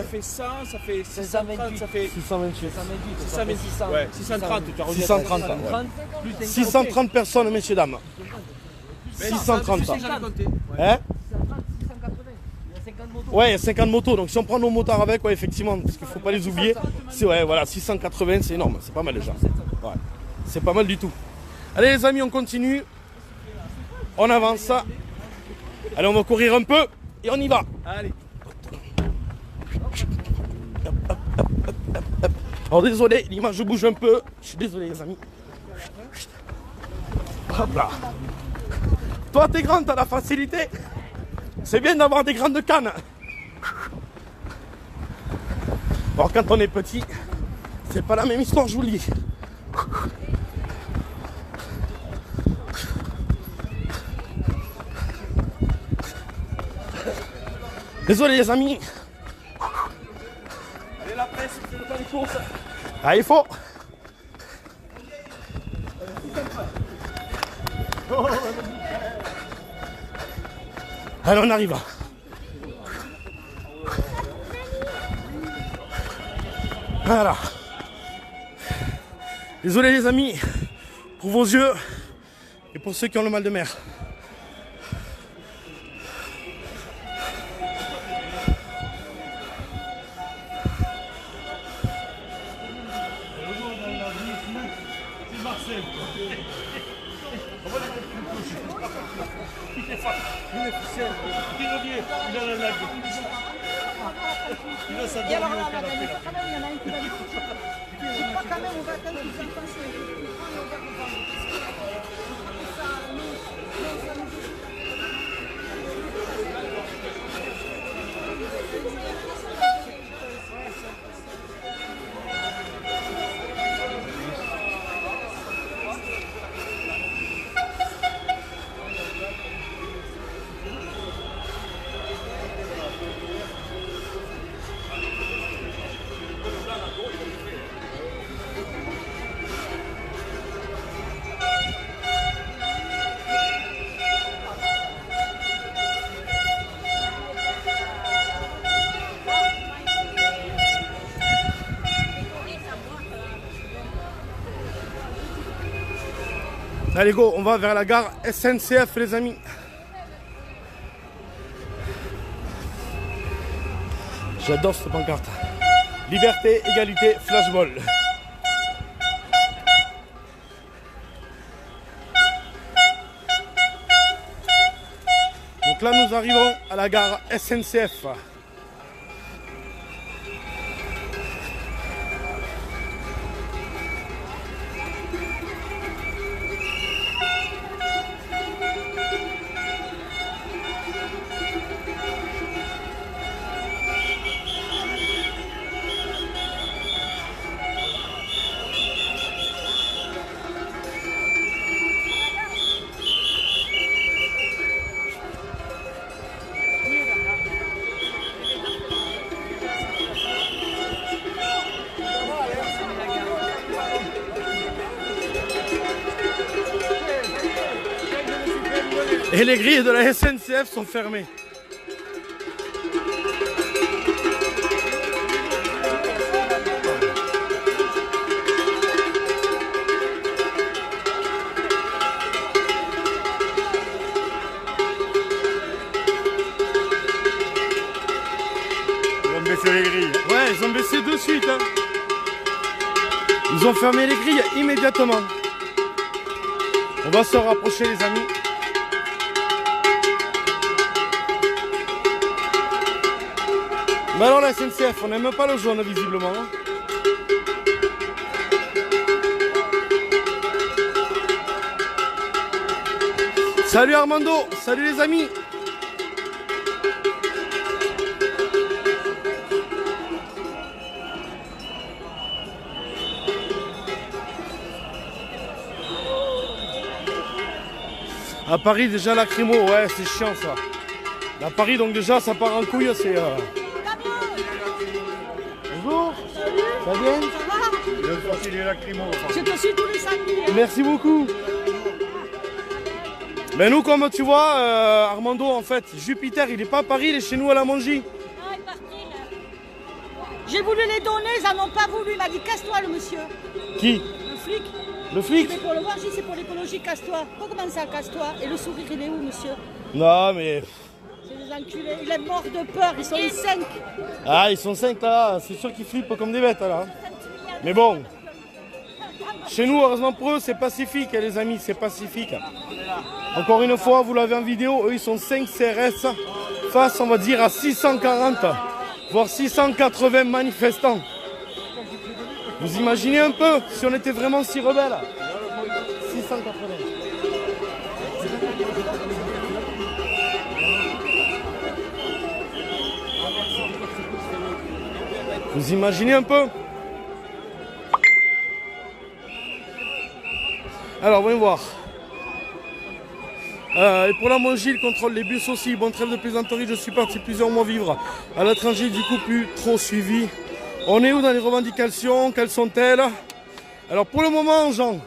fait 100, ça fait 630, ça fait
628.
630. Ouais, 630, tu as revu.
630. 630 personnes, messieurs, dames. 630. Hein? Ouais, il y a 50 motos, donc si on prend nos motards avec, ouais, effectivement, parce qu'il ne faut pas les oublier, c'est ouais, voilà, 680, c'est énorme, c'est pas mal déjà. Ouais, c'est pas mal du tout. Allez les amis, on continue. On avance. Allez, on va courir un peu et on y va.
Allez.
Alors désolé, l'image bouge un peu. Je suis désolé les amis. Hop là. Toi t'es grande, t'as la facilité. C'est bien d'avoir des grandes cannes. Alors quand on est petit, c'est pas la même histoire, je vous le dis. Désolé les amis.
Allez la presse.
Ah, il faut. Allez, on arrive. Voilà. Désolé les amis pour vos yeux et pour ceux qui ont le mal de mer.
Et alors là, madame, quand même, il y en a un qui va dire. Je crois quand même, on va attendre qu'ils en fassent.
Allez go, on va vers la gare SNCF les amis. J'adore cette pancarte. Liberté, égalité, flashball. Donc là nous arrivons à la gare SNCF. Et les grilles de la SNCF sont fermées.
Ils ont baissé les grilles.
Ouais, ils ont baissé de suite. Hein. Ils ont fermé les grilles immédiatement. On va se rapprocher les amis. Mais alors la SNCF, on n'aime pas le jaune visiblement. Hein. Salut Armando, salut les amis. À Paris déjà lacrymo, ouais c'est chiant ça. À Paris donc déjà ça part en couille, c'est... Bonjour. Ça va bien?
Ils ont sorti les lacrymos.
C'est aussi tous les samedis.
Merci beaucoup. Mais nous comme tu vois, Armando en fait, Jupiter il est pas à Paris, il est chez nous à la Mongie.
Ah, il est parti là. J'ai voulu les donner, ils n'en ont pas voulu. Il m'a dit casse-toi le monsieur.
Qui?
Le flic.
Le flic?
Mais pour le voir, c'est pour l'écologie, casse-toi. Comment ça, casse-toi? Et le sourire, il est où, monsieur?
Non mais...
C'est des enculés. Il est mort de peur, ils sont les 5.
Ah ils sont 5 là, c'est sûr qu'ils flippent comme des bêtes là. Mais bon, chez nous heureusement pour eux c'est pacifique les amis, c'est pacifique. Encore une fois, vous l'avez en vidéo, eux ils sont 5 CRS face on va dire à 640, voire 680 manifestants. Vous imaginez un peu si on était vraiment si rebelles? 680. Vous imaginez un peu? Alors, voyons voir. Et pour la Mongie, il contrôle les bus aussi. Bonne trêve de plaisanterie, je suis parti plusieurs mois vivre à l'étranger, du coup plus trop suivi. On est où dans les revendications? Quelles sont-elles? Alors pour le moment, Jean,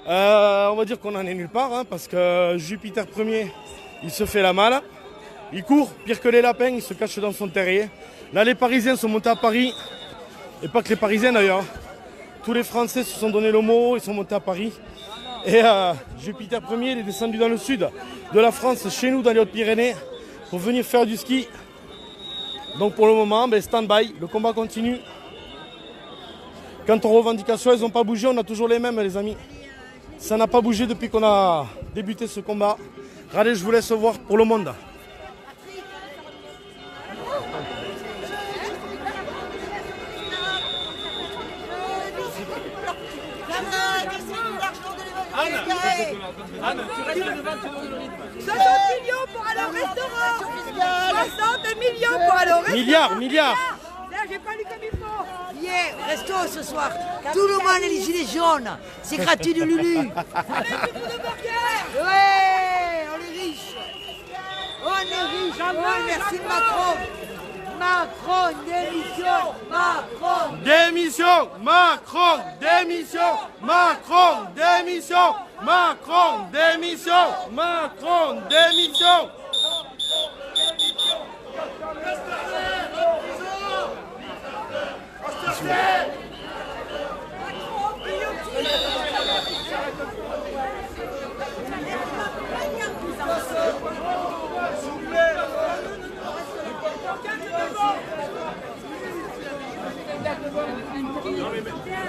on va dire qu'on en est nulle part, hein, parce que Jupiter Ier, il se fait la malle. Il court, pire que les lapins, il se cache dans son terrier. Là, les Parisiens sont montés à Paris, et pas que les Parisiens d'ailleurs. Tous les Français se sont donné le mot, ils sont montés à Paris. Et Jupiter Ier, il est descendu dans le sud de la France, chez nous, dans les Hautes-Pyrénées, pour venir faire du ski. Donc pour le moment, stand-by, le combat continue. Quant aux revendications, elles n'ont pas bougé, on a toujours les mêmes, les amis. Ça n'a pas bougé depuis qu'on a débuté ce combat. Allez, je vous laisse voir pour le monde.
Anne, tu restes devant, tu veux le rythme. 60 millions pour aller au restaurant. 60 millions pour aller au restaurant.
Milliards.
Là, j'ai pas lu comme il faut.
Yeah, resto ce soir. Tout le monde est les gilets jaunes. C'est gratuit de Lulu.
Ouais,
on est riches. On est riches. Oh, merci Macron. Macron, démission. Macron.
Démission. Macron, démission. Macron, démission. Macron, démission. Macron, démission.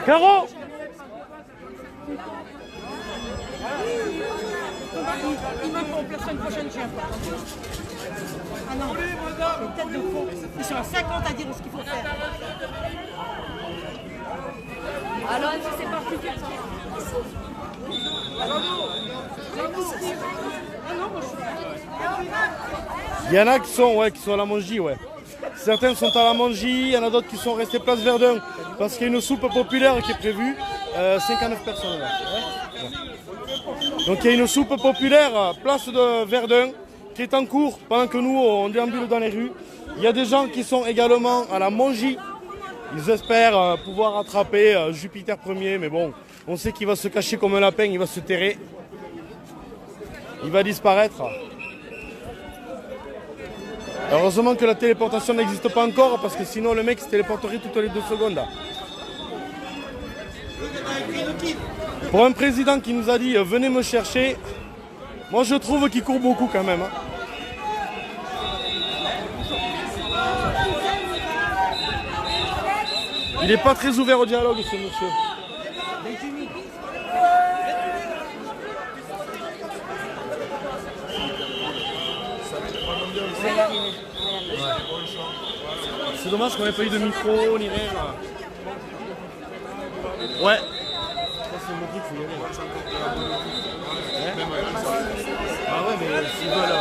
Caro.
Il manque pour placer une prochaine chien. Ah non, les têtes de faux. Ils sont à 50 à dire ce qu'il faut faire.
Alors, c'est parti.
Il y en a qui sont à la Mongie, ouais. Certains sont à la Mongie, il y en a d'autres qui sont restés place Verdun parce qu'il y a une soupe populaire qui est prévue. 59 personnes là. Ouais. Donc il y a une soupe populaire, place de Verdun, qui est en cours pendant que nous on déambule dans les rues. Il y a des gens qui sont également à la Mongie. Ils espèrent pouvoir attraper Jupiter Ier, mais bon, on sait qu'il va se cacher comme un lapin, il va se terrer. Il va disparaître. Heureusement que la téléportation n'existe pas encore, parce que sinon le mec se téléporterait toutes les 2 secondes. Pour un président qui nous a dit « venez me chercher », moi je trouve qu'il court beaucoup quand même. Il n'est pas très ouvert au dialogue, ce monsieur. C'est dommage qu'on n'ait pas eu de micro ni rien. Ouais. C'est le truc, faut y aller. Ah ouais, mais s'ils veulent.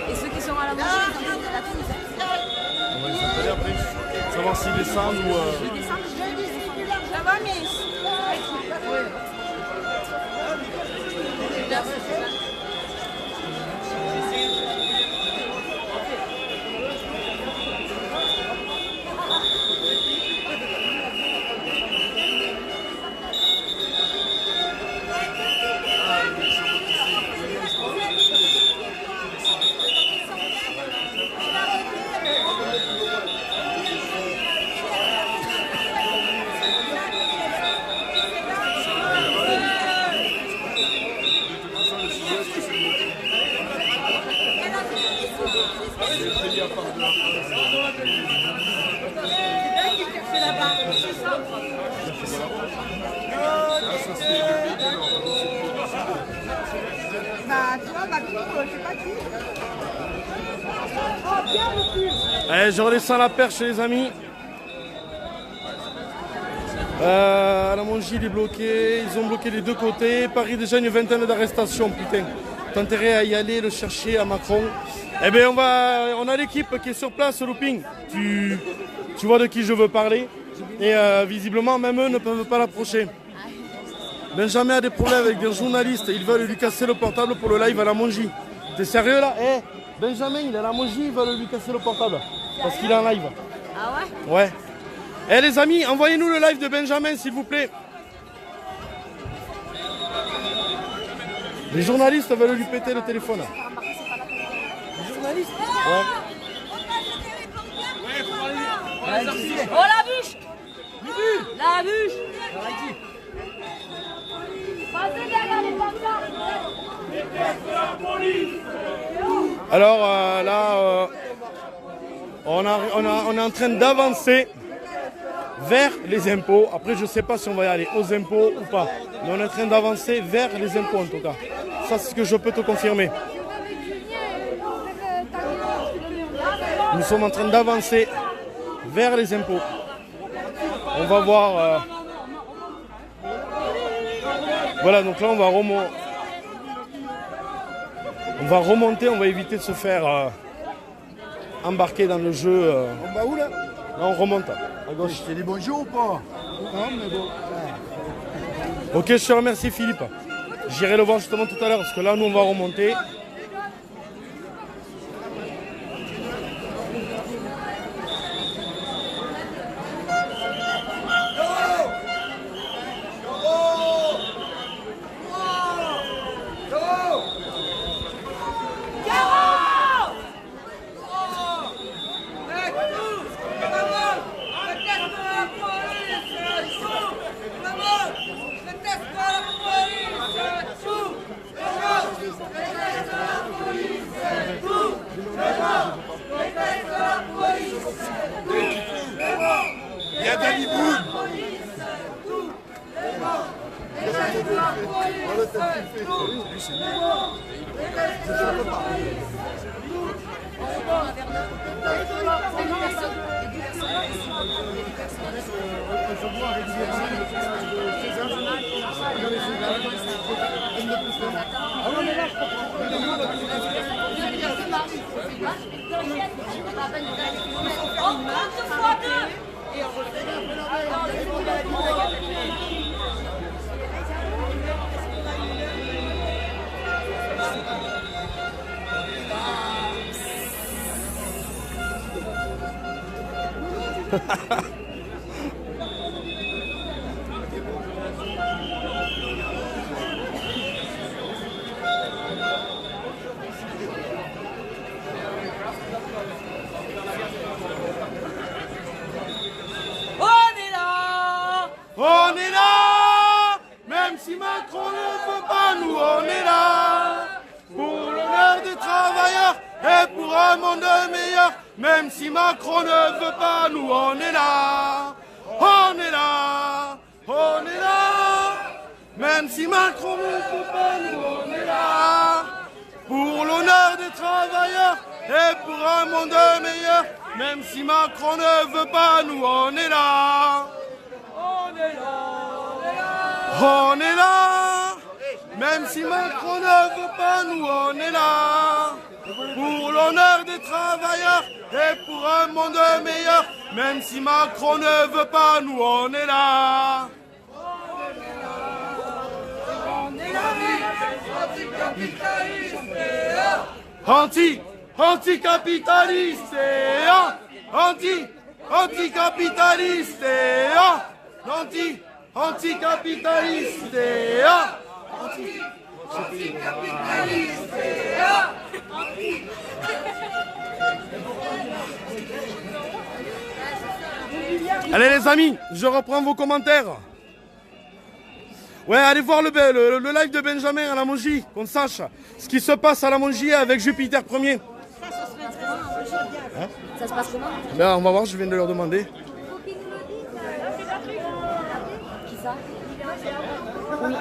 Et ceux qui sont à la Mongie, ils ont la Toulouse.
On va les appeler après. Savoir s'ils descendent ou.
Ils descendent,
Ça va, Miss?
Allez, je redescends la perche les amis. La Mongie il est bloqué, ils ont bloqué les deux côtés. Paris déjà une vingtaine d'arrestations, putain. T'as intérêt à y aller, le chercher à Macron. Eh bien on a l'équipe qui est sur place, Looping. Tu vois de qui je veux parler. Et visiblement même eux ne peuvent pas l'approcher. Benjamin a des problèmes avec des journalistes, ils veulent lui casser le portable pour le live à la Mongie. T'es sérieux là? Benjamin, il est à la Mongie, ils veulent lui casser le portable. Parce qu'il est en live.
Ah ouais?
Ouais. Eh les amis, envoyez-nous le live de Benjamin, s'il vous plaît. Les journalistes veulent lui péter le téléphone.
Les journalistes?
Ouais.
Oh la bûche! La bûche! Passez derrière les pancartes!
Alors là, on est en train d'avancer vers les impôts. Après, je ne sais pas si on va y aller aux impôts ou pas. Mais on est en train d'avancer vers les impôts en tout cas. Ça, c'est ce que je peux te confirmer. Nous sommes en train d'avancer vers les impôts. On va voir... Voilà, donc là, on va remonter, on va éviter de se faire embarquer dans le jeu.
On va où là?
Là, on remonte à gauche.
Je t'ai dit bonjour ou pas? Non, mais bon.
Ok, je te remercie Philippe. J'irai le voir justement tout à l'heure parce que là, nous, on va remonter.
Il y a Danny Boone.
On est là, même si Macron ne veut pas, nous on est là. Pour l'honneur des travailleurs et pour un monde meilleur, même si Macron ne veut pas, nous on est là. On est là, on est là. Même si Macron ne veut pas, nous on est là. Pour l'honneur des travailleurs et pour un monde meilleur, même si Macron ne veut pas, nous on est là. On est là, même si Macron ne veut pas, nous on est là. Pour l'honneur des travailleurs et pour un monde meilleur, même si Macron ne veut pas, nous on est là. Anticapitaliste et anticapitaliste et anticapitaliste et Allez les amis, je reprends vos commentaires. Ouais, allez voir le live de Benjamin à la Mongie, qu'on sache ce qui se passe à la Mongie avec Jupiter 1er.
Hein? Ça se passe comment?
Ben, on va voir, je viens de leur demander.
Qui ça? Oui.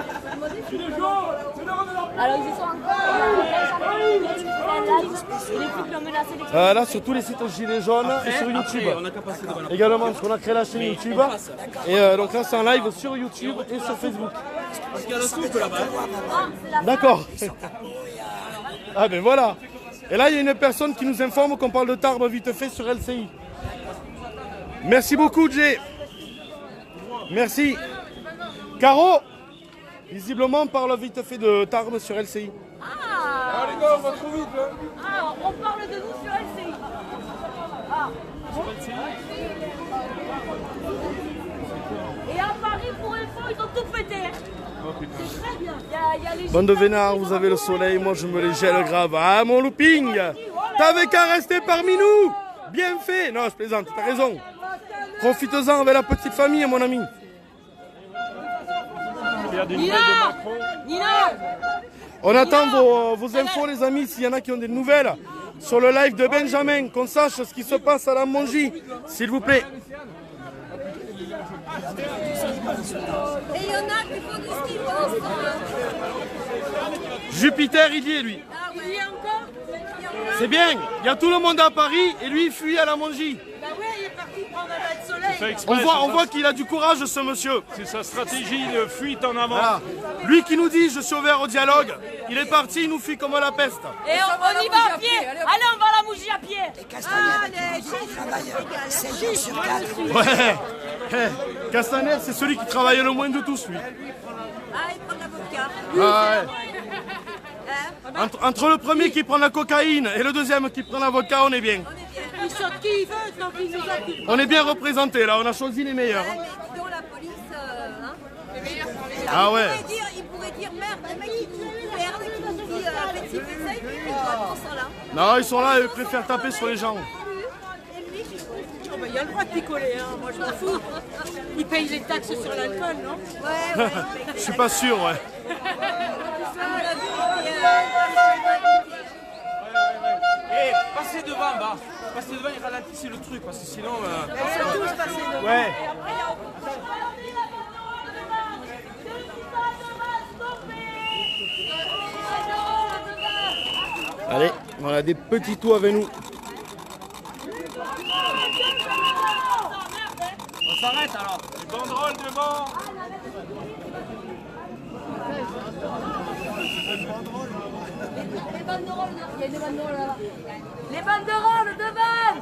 Alors ils sont encore les plus qui ont menacé l'explosion.
Là sur tous les sites Gilets jaunes et sur YouTube. Également parce qu'on a créé la chaîne YouTube. Et donc là c'est en live sur YouTube et sur Facebook.
Parce qu'il y a le soupe là-bas.
D'accord. Ah ben voilà. Et là il y a une personne qui nous informe qu'on parle de Tarbes vite fait sur LCI. Merci beaucoup Jay. Merci. Caro, visiblement on parle vite fait de Tarbes sur LCI.
Ah.
gars, on va trop vite là.
Ah, on parle de nous sur LCI. Ah. Et à Paris, pour info, ils ont tout pété.
Oh putain.
C'est très bien. Il y a les
Bande de vénards, vous avez le soleil, moi je me les gèle grave. Ah mon looping, t'avais qu'à rester parmi nous. Bien fait. Non, je plaisante, t'as raison. Profitez-en avec la petite famille, mon ami.
Il y a des nouvelles de Macron.
Nina.
On attend vos infos, les amis, s'il y en a qui ont des nouvelles sur le live de Benjamin, qu'on sache ce qui se passe à la Mongie, s'il vous plaît.
Et il y en a qui font du ski pense.
Jupiter, il y est, lui.
Ah oui, il y a encore.
C'est bien, il y a tout le monde à Paris et lui, il fuit à la Mongie.
Bah ouais, il est parti prendre un bain de soleil.
On voit qu'il a du courage, ce monsieur.
C'est sa stratégie de fuite en avant.
Voilà. Lui qui nous dit, je suis ouvert au dialogue, il est parti, il nous fuit comme la peste.
Et on y va à pied. Allez, on va à la Mougie à pied.
Ouais. Castaner, c'est celui qui travaille le moins de tous, lui.
Ah, il prend de la vodka.
Ah, ouais. Entre le premier qui prend la cocaïne et le deuxième qui prend la vodka, on est bien.
Il saute qui il veut, tant qu'il nous occupe.
On est bien représentés là, on a choisi les meilleurs. Hein.
Mais dis donc, la police,
Ah ouais.
il pourrait dire merde, les mecs qui nous perdent, qui nous disent faites ci, faites ça, et puis ils sont là.
Non, ils sont là et ils préfèrent taper sur les gens.
Oh, bah, il a le droit de picoler, hein. Moi je m'en fous. Il paye les taxes sur l'alcool, non?
Ouais.
Je suis pas sûr, ouais.
Passez devant, bah. Passez devant et ralentissez le truc, parce que sinon...
Ils sont tous passés devant.
Ouais. Allez, on a des petits tours avec nous.
On s'arrête alors.
Les banderoles devant.
Les banderoles, il y a des banderoles là-bas. Les banderoles devant.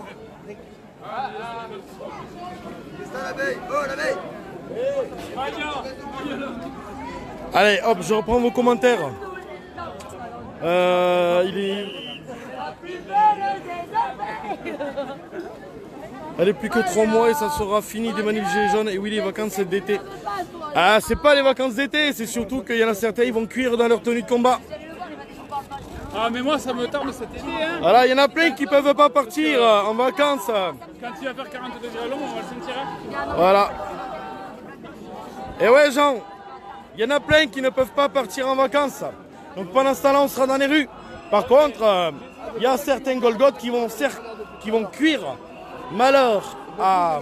Allez, hop, je reprends vos commentaires. Il est... Allez, plus que 3 mois et ça sera fini des manifs gilets jaunes. Et oui, les vacances d'été. Ah, c'est pas les vacances d'été, c'est surtout qu'il y en a certains, ils vont cuire dans leur tenue de combat.
Ah mais moi ça me tarde cet été hein.
Voilà, il y en a plein qui peuvent pas partir en vacances.
Quand il va faire 40 degrés à l'ombre, on va le sentir. Hein.
Voilà. Et ouais, Jean, il y en a plein qui ne peuvent pas partir en vacances. Donc pendant ce temps-là, on sera dans les rues. Par contre, il y a certains Golgoth qui vont cuire. Malheur à...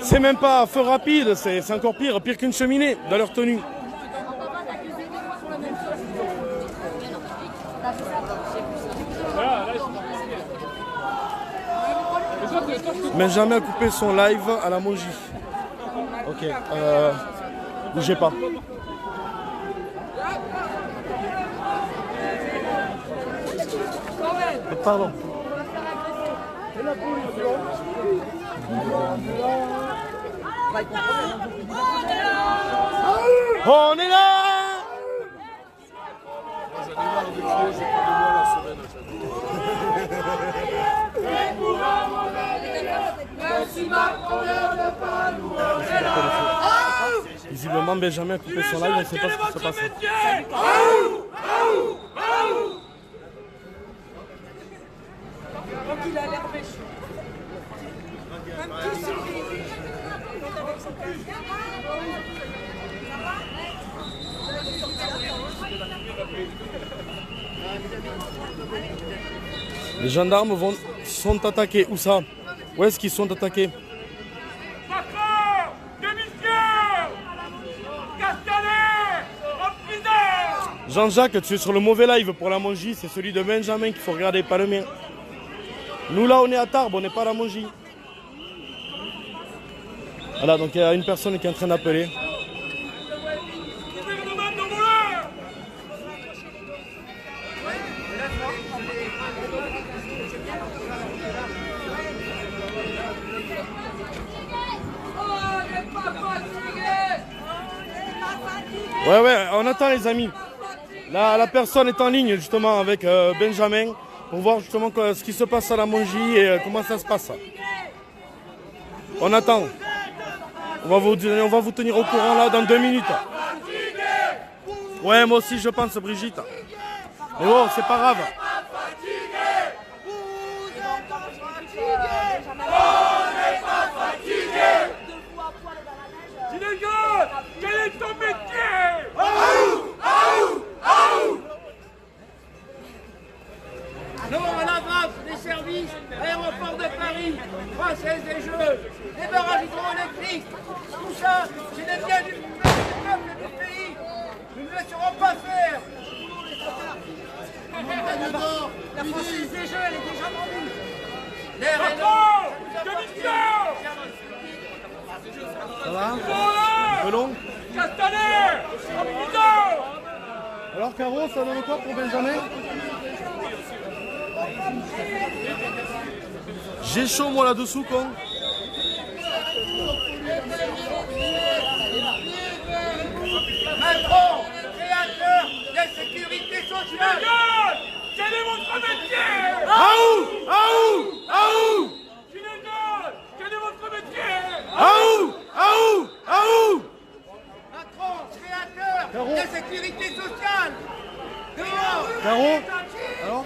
C'est même pas à feu rapide, c'est encore pire qu'une cheminée dans leur tenue. Benjamin a coupé son live à la Mongie. Ok, bougez pas. Pardon. On est là. Visiblement, Benjamin a coupé son live, on ne sait pas ce qui se passe.
Donc il a l'air méchant. Un petit sourire. Avec son casque.
Les gendarmes sont attaqués. Où ça? Où est-ce qu'ils sont attaqués?
Macron, démission, Castaner, en prison.
Jean-Jacques, tu es sur le mauvais live pour la Mongie, c'est celui de Benjamin qu'il faut regarder, pas le mien. Nous là on est à Tarbes, on n'est pas à la Mongie. Voilà, donc il y a une personne qui est en train d'appeler. Ouais, on attend les amis. La personne est en ligne justement avec Benjamin pour voir justement ce qui se passe à la Mongie et comment ça se passe. On attend. On va vous tenir au courant là dans 2 minutes. Ouais, moi aussi je pense, Brigitte. Mais bon, c'est pas grave.
Gilet jaune, quel est ton métier?
Non à la grappe des services, aéroport de Paris, Française des Jeux, les barrages hydroélectriques, tout ça, c'est les biens du peuple du pays. Nous ne laisserons pas faire. La Française des Jeux, elle est déjà vendue.
Ça va? Un peu long? Alors Caro, ça donne quoi pour Benjamin? J'ai chaud moi là-dessous, con.
Macron, créateur de sécurité sociale.
Quel est votre métier?
Aou! Aou! Aou!
Gilet jaune, quel est votre métier?
Aou! Aou! Aou!
Macron, créateur de sécurité sociale. Dehors.
Caro? Alors?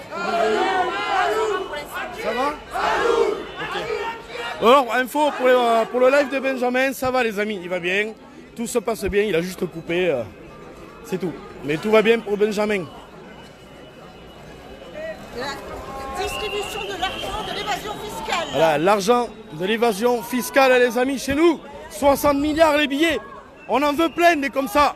Ça va? Ok. Alors, info pour le live de Benjamin, ça va les amis, il va bien. Tout se passe bien, il a juste coupé. C'est tout. Mais tout va bien pour Benjamin.
La distribution de l'argent de l'évasion fiscale.
Voilà, l'argent de l'évasion fiscale, les amis, chez nous. 60 milliards les billets. On en veut plein des comme ça.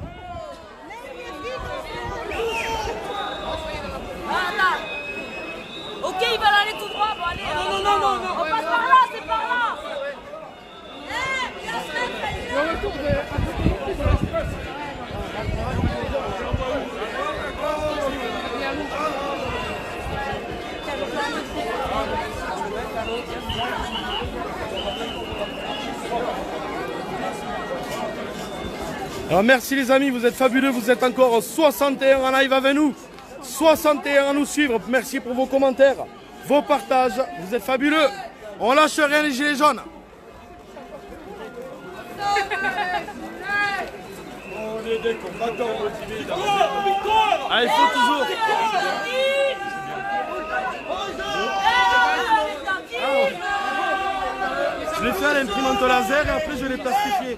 Ok, ils veulent aller tout droit, bon allez. Non. On passe par là, c'est par là.
Alors merci les amis, vous êtes fabuleux, vous êtes encore 61 en live avec nous. 61 à nous suivre, merci pour vos commentaires, vos partages, vous êtes fabuleux. On lâche rien les gilets jaunes.
On est des combattants motivés.
Ah, il faut toujours. Je l'ai fait à l'imprimante laser et après je l'ai plastifié.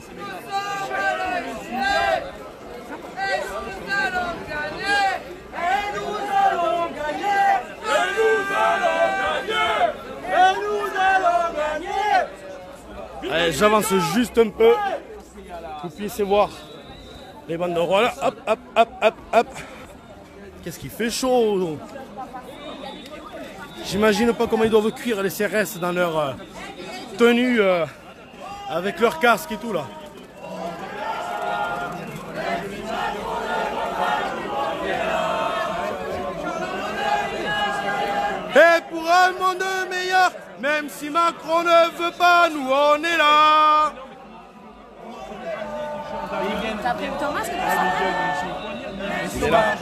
Allez, j'avance juste un peu. Vous puissiez voir les banderoles. Hop, hop, hop, hop, hop. Qu'est-ce qu'il fait chaud. J'imagine pas comment ils doivent cuire les CRS dans leur tenue avec leur casque et tout là. Et pour un monde meilleur, même si Macron ne veut pas, nous on est là.
T'as pris ton masque pour ça?
C'est là.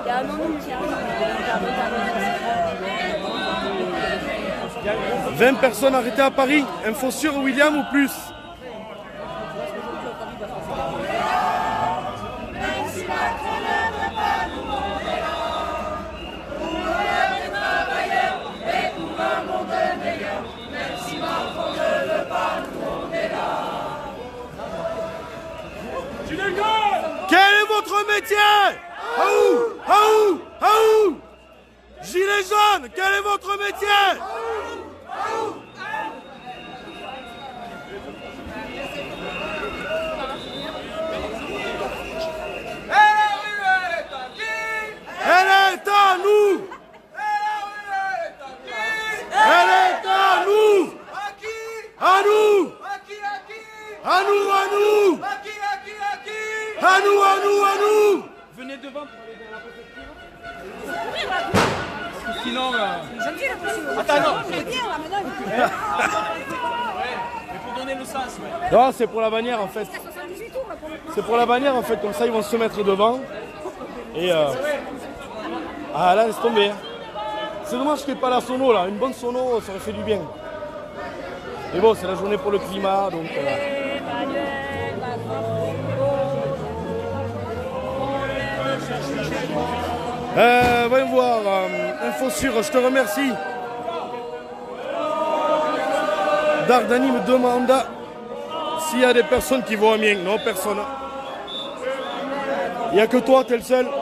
Il y a un nom qui arrive.
20 personnes arrêtées à Paris. Info sur William ou plus. Quel est votre métier? Aou! Aou! Aou! Gilets jaunes, quel est votre métier? Elle est à nous! Elle est à nous! À nous! À nous, à nous! À nous, à nous, à nous!
Venez devant pour aller dans la préfecture. Sinon, attends, non.
C'est bien là maintenant.
Mais pour donner le sens, ouais.
Non, c'est pour la bannière en fait.
C'est 78.
C'est pour la bannière en fait, comme ça ils vont se mettre devant. Et ah là laisse tomber. Hein. C'est dommage qu'il n'y ait pas la sono là, une bonne sono ça aurait fait du bien. Mais bon c'est la journée pour le climat donc voyons voir, info sûre, je te remercie. Dardani me demande s'il y a des personnes qui vont à Amiens. Non, personne. Il n'y a que toi, t'es le seul. Là,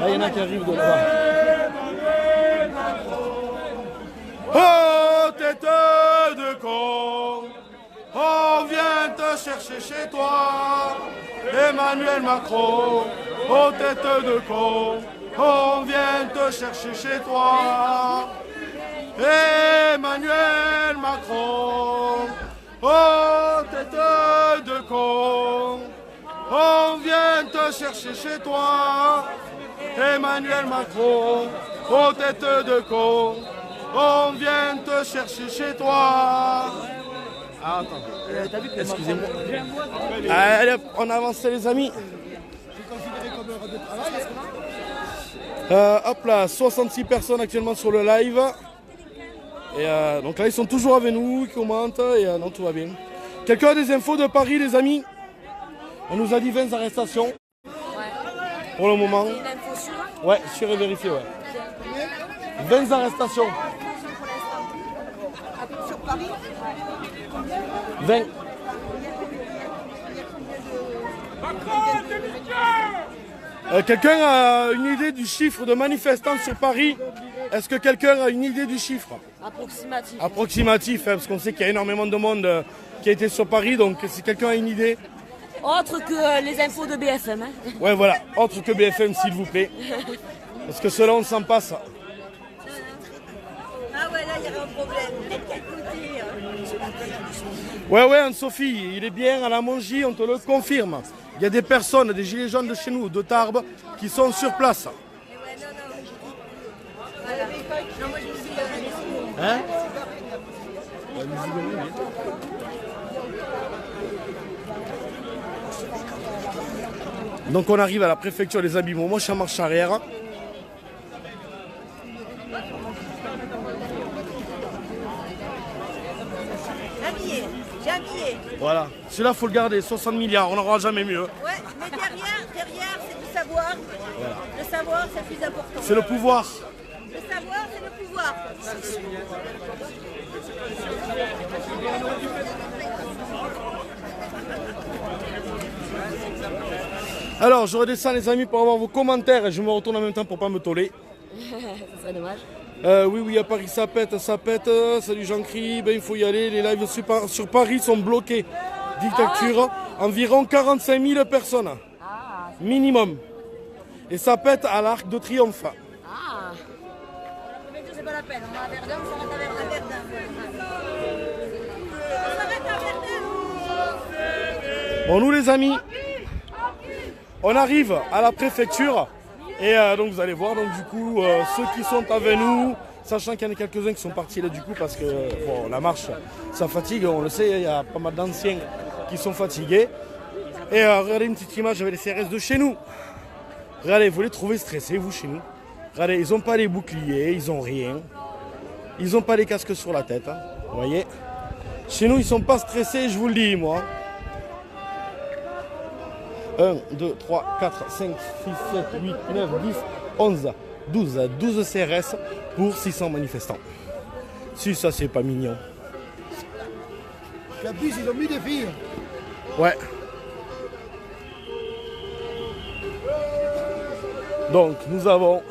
il y en a qui arrivent de là-bas. Oh, tête de con, on vient te chercher chez toi. Emmanuel Macron, oh tête de con, on vient te chercher chez toi. Emmanuel Macron, oh tête de con, on vient te chercher chez toi. Emmanuel Macron, oh tête de con, on vient te chercher chez toi. Ah, attends, excusez-moi. Allez, on avance les amis. Hop là, 66 personnes actuellement sur le live. Et donc là, ils sont toujours avec nous, ils commentent et non, tout va bien. Quelqu'un a des infos de Paris, les amis? On nous a dit 20 arrestations. Ouais. Pour le moment. Une info sûre? Ouais, sûr et vérifié, ouais. 20 arrestations.
Sur Paris?
20. Quelqu'un a une idée du chiffre de manifestants sur Paris? Est-ce que quelqu'un a une idée du chiffre?
Approximatif.
Approximatif, hein, parce qu'on sait qu'il y a énormément de monde qui a été sur Paris, donc si quelqu'un a une idée?
Autre que les infos de BFM. Hein.
Ouais, voilà, autre que BFM, s'il vous plaît. Parce que cela, on s'en passe.
Ah ouais, là, il y aura un problème. Peut-être quel côté
Ouais, Anne-Sophie, il est bien à la Mongie, on te le confirme. Il y a des personnes, des gilets jaunes de chez nous, de Tarbes, qui sont sur place. Hein? Donc on arrive à la préfecture des Habillements. Moi je suis en marche arrière.
J'ai un billet.
Voilà. Celui-là faut le garder, 60 milliards, on n'en aura jamais mieux.
Ouais, mais derrière c'est du savoir. Voilà. Le savoir c'est le plus important.
C'est le pouvoir.
Le savoir c'est le pouvoir.
Alors je redescends les amis pour avoir vos commentaires et je me retourne en même temps pour pas me toller.
Ça serait dommage.
Oui, à Paris ça pète. Salut Jean-Cri, ben, il faut y aller. Les lives sur Paris sont bloqués. Dictature, environ 45 000 personnes. Minimum. Et ça pète à l'Arc de Triomphe.
Ah. C'est pas la peine, on va à Verdun, on s'arrête à Verdun. On s'arrête à Verdun.
Bon, nous les amis, on arrive à la préfecture. Et donc vous allez voir, donc du coup, ceux qui sont avec nous, sachant qu'il y en a quelques-uns qui sont partis là du coup parce que bon, la marche, ça fatigue, on le sait, il y a pas mal d'anciens qui sont fatigués. Et regardez une petite image avec les CRS de chez nous. Regardez, vous les trouvez stressés, vous, chez nous. Regardez, ils n'ont pas les boucliers, ils n'ont rien. Ils n'ont pas les casques sur la tête, hein, vous voyez. Chez nous, ils ne sont pas stressés, je vous le dis, moi. 1, 2, 3, 4, 5, 6, 7, 8, 9, 10, 11, 12 CRS pour 600 manifestants. Si ça c'est pas mignon.
En plus ils ont mis des filles.
Ouais. Donc nous avons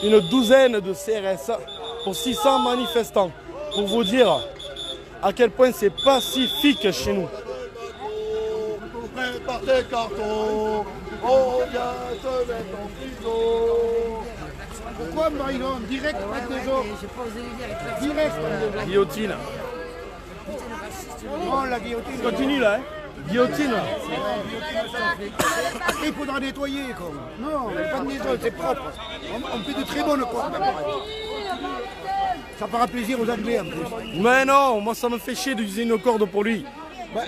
une douzaine de CRS pour 600 manifestants. Pour vous dire à quel point c'est pacifique chez nous.
Par tes cartons, on vient te mettre en prison. Pourquoi Marino? Direct avec des autres. Direct.
Guillotine.
Non, la guillotine.
Continue là, hein. Guillotine.
Après, il faudra nettoyer, comme. Non, pas de maison, c'est propre. On fait de très bonnes portes.
Ça fera plaisir aux Anglais en plus.
Mais non, moi ça me fait chier d'utiliser une corde pour lui.
Bah,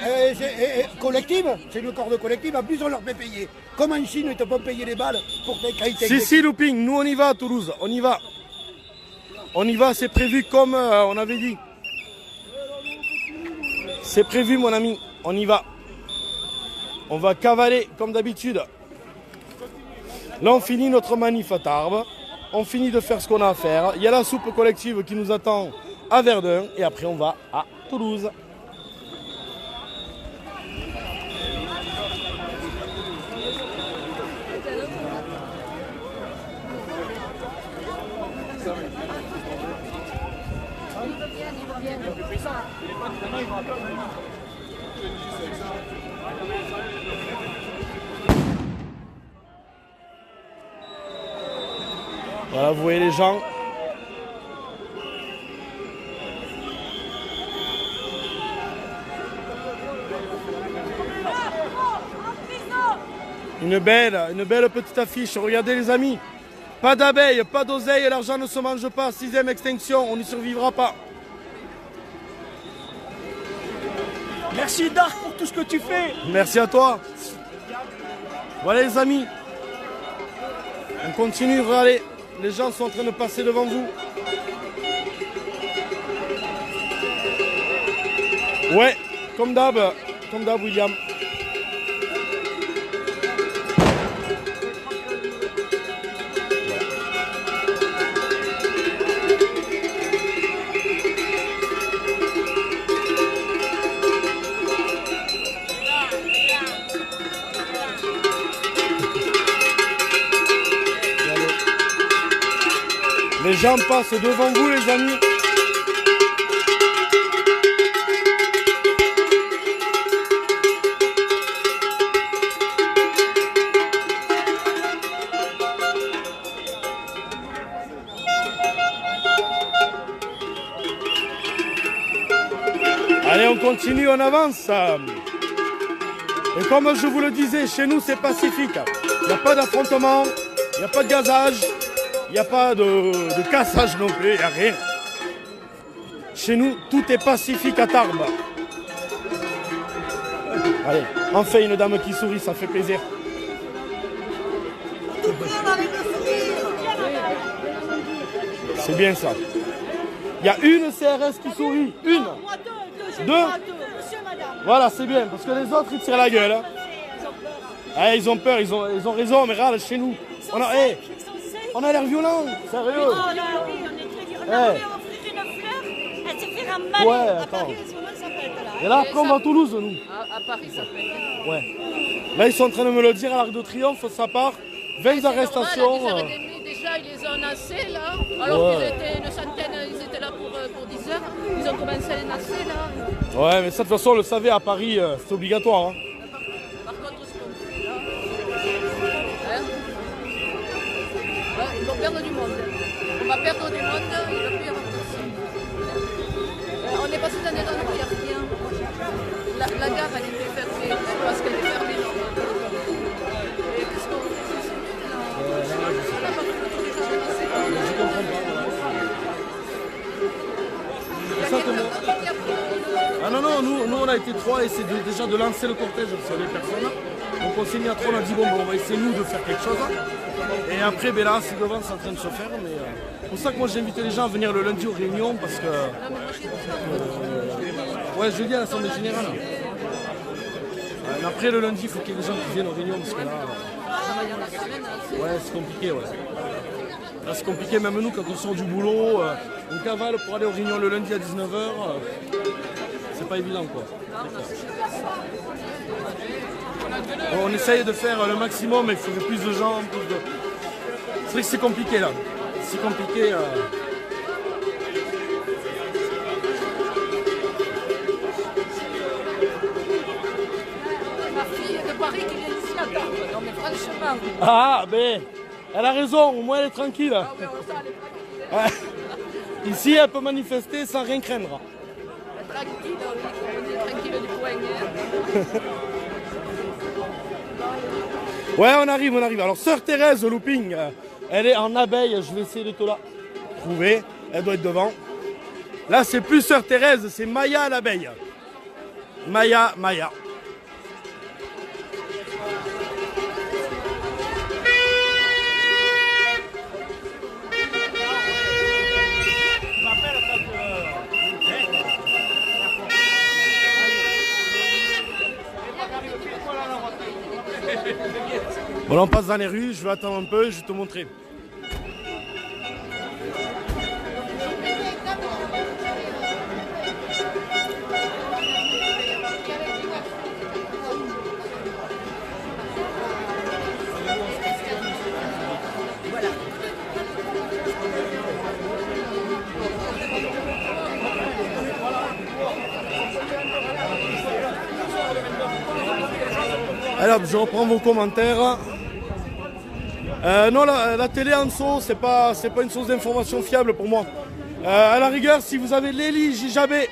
collective, c'est une corde collective, en plus on leur fait payer. Comme en Chine, ils te font payer les balles pour tes qualités.
Si, Looping, nous on y va à Toulouse, on y va. On y va, c'est prévu comme on avait dit. C'est prévu mon ami, on y va. On va cavaler comme d'habitude. Là on finit notre manif à Tarbes. On finit de faire ce qu'on a à faire. Il y a la soupe collective qui nous attend à Verdun. Et après on va à Toulouse. Voilà, vous voyez les gens. Une belle petite affiche. Regardez les amis. Pas d'abeilles, pas d'oseille, l'argent ne se mange pas. 6e extinction, on n'y survivra pas.
Merci Dark pour tout ce que tu fais.
Merci à toi. Voilà les amis. On continue, regardez. Les gens sont en train de passer devant vous. Ouais, comme d'hab, William. Les gens passent devant vous, les amis. Allez, on continue, on avance. Et comme je vous le disais, chez nous, c'est pacifique. Il n'y a pas d'affrontement, il n'y a pas de gazage. Il n'y a pas de cassage non plus, il n'y a rien. Chez nous, tout est pacifique à Tarbes. Allez, enfin une dame qui sourit, ça fait plaisir. C'est bien ça. Il y a une CRS qui sourit, une. Deux. Voilà, c'est bien, parce que les autres, ils tirent la gueule. Ah, ils ont peur, ils ont raison, mais regarde, chez nous, on a l'air violent, sérieux.
Oh là, oui, on est très violent. On a offert une fleur, elle se fait un mal.
Ouais,
à
attends.
Paris, ça pète là.
Et là, après, on va à Toulouse, nous.
À Paris, ça pète.
Ouais. Là, ils sont en train de me le dire à l'Arc de Triomphe, ça part. 20 arrestations.
Normal, déjà, ils les ont nassés là. Alors qu'ils étaient une centaine, ils étaient là pour 10 heures. Ils ont commencé à les nasser là.
Ouais, mais ça, de toute façon, on le savait, à Paris, c'est obligatoire. Hein.
Par contre, ce qu'on fait là. Hein, ils vont perdre du monde. On va perdre du monde, il va plus y avoir personne. On est passé dans des endroits où il n'y a rien. La gare, elle était fermée parce qu'elle est fermée. Et qu'est-ce qu'on fait ici? On n'a pas fait le tour des gens nassés.
Je comprends pas. Ah non, non, nous on a été 3 et c'est déjà de lancer le cortège sur les personnes. Donc on s'est mis à 3, on a dit bon, on va essayer nous de faire quelque chose. Et après, ben là, c'est devant, c'est en train de se faire. Mais c'est pour ça que moi j'ai invité les gens à venir le lundi aux réunions parce que. Ouais, jeudi à l'Assemblée Générale. Mais après le lundi, il faut qu'il y ait des gens qui viennent aux réunions parce que là. Ouais, c'est compliqué, ouais. Là, c'est compliqué, même nous, quand on sort du boulot, on cavale pour aller aux réunions le lundi à 19h. C'est pas évident, quoi. Bon, on essaye de faire le maximum, mais il faudrait plus de gens, plus de... C'est vrai que c'est compliqué, là. C'est compliqué.
Ma fille de Paris qui vient ici à Tarbes. Non mais franchement.
Ah, ben, elle a raison, au moins elle est tranquille.
Ah oui, ça, elle est tranquille.
Ouais. Ici, elle peut manifester sans rien craindre.
Tranquille, on est tranquille du coin.
Ouais, on arrive, on arrive. Alors, Sœur Thérèse Looping, elle est en abeille. Je vais essayer de te la trouver. Elle doit être devant. Là, c'est plus Sœur Thérèse, c'est Maya l'abeille. Maya. Bon, là, on passe dans les rues, je vais attendre un peu, je vais te montrer. Alors, je reprends vos commentaires. Non, la télé en saut, c'est pas une source d'information fiable pour moi. À la rigueur, si vous avez Lélie Jijabé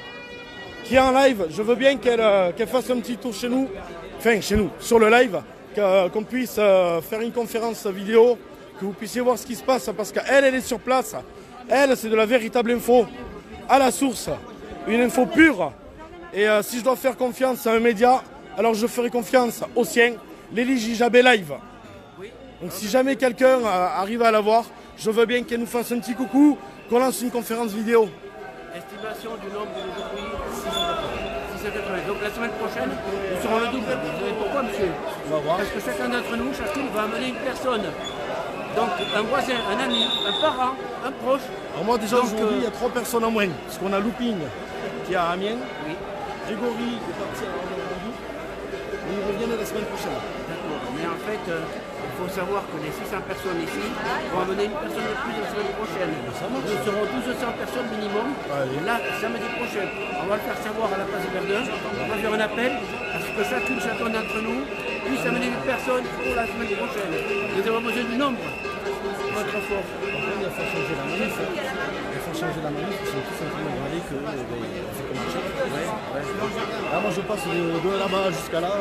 qui est en live, je veux bien qu'elle fasse un petit tour chez nous, sur le live, qu'on puisse faire une conférence vidéo, que vous puissiez voir ce qui se passe, parce qu'elle est sur place. Elle, c'est de la véritable info à la source, une info pure. Et si je dois faire confiance à un média, alors je ferai confiance au sien, Lélie Jijabé Live. Donc si jamais quelqu'un arrive à la voir, je veux bien qu'elle nous fasse un petit coucou, qu'on lance une conférence vidéo.
Estimation du nombre d'aujourd'hui, 680. Donc la semaine prochaine, nous serons le double. Vous savez pourquoi, monsieur? On va voir. Parce que chacun d'entre nous, chacune va amener une personne. Donc un voisin, un ami, un parent, un proche.
Alors moi déjà aujourd'hui, il y a 3 personnes en moins. Parce qu'on a Looping qui est à Amiens.
Oui.
Grégory qui est parti à Normandie. Et ils reviennent la semaine prochaine.
D'accord. Mais en fait, il faut savoir que les 600 personnes ici vont amener une personne de plus la semaine prochaine. Nous serons 1200 personnes minimum. Là, samedi prochain, on va le faire savoir à la place de Verdun. On va faire un appel à ce que chacun d'entre nous puisse amener une personne pour la semaine prochaine. Nous avons besoin du nombre. Votre force.
Il faut changer la manif. Il faut changer la manif. Ils sont tous en train de regarder que c'est comme un chef. Là, moi je passe de là-bas jusqu'à là.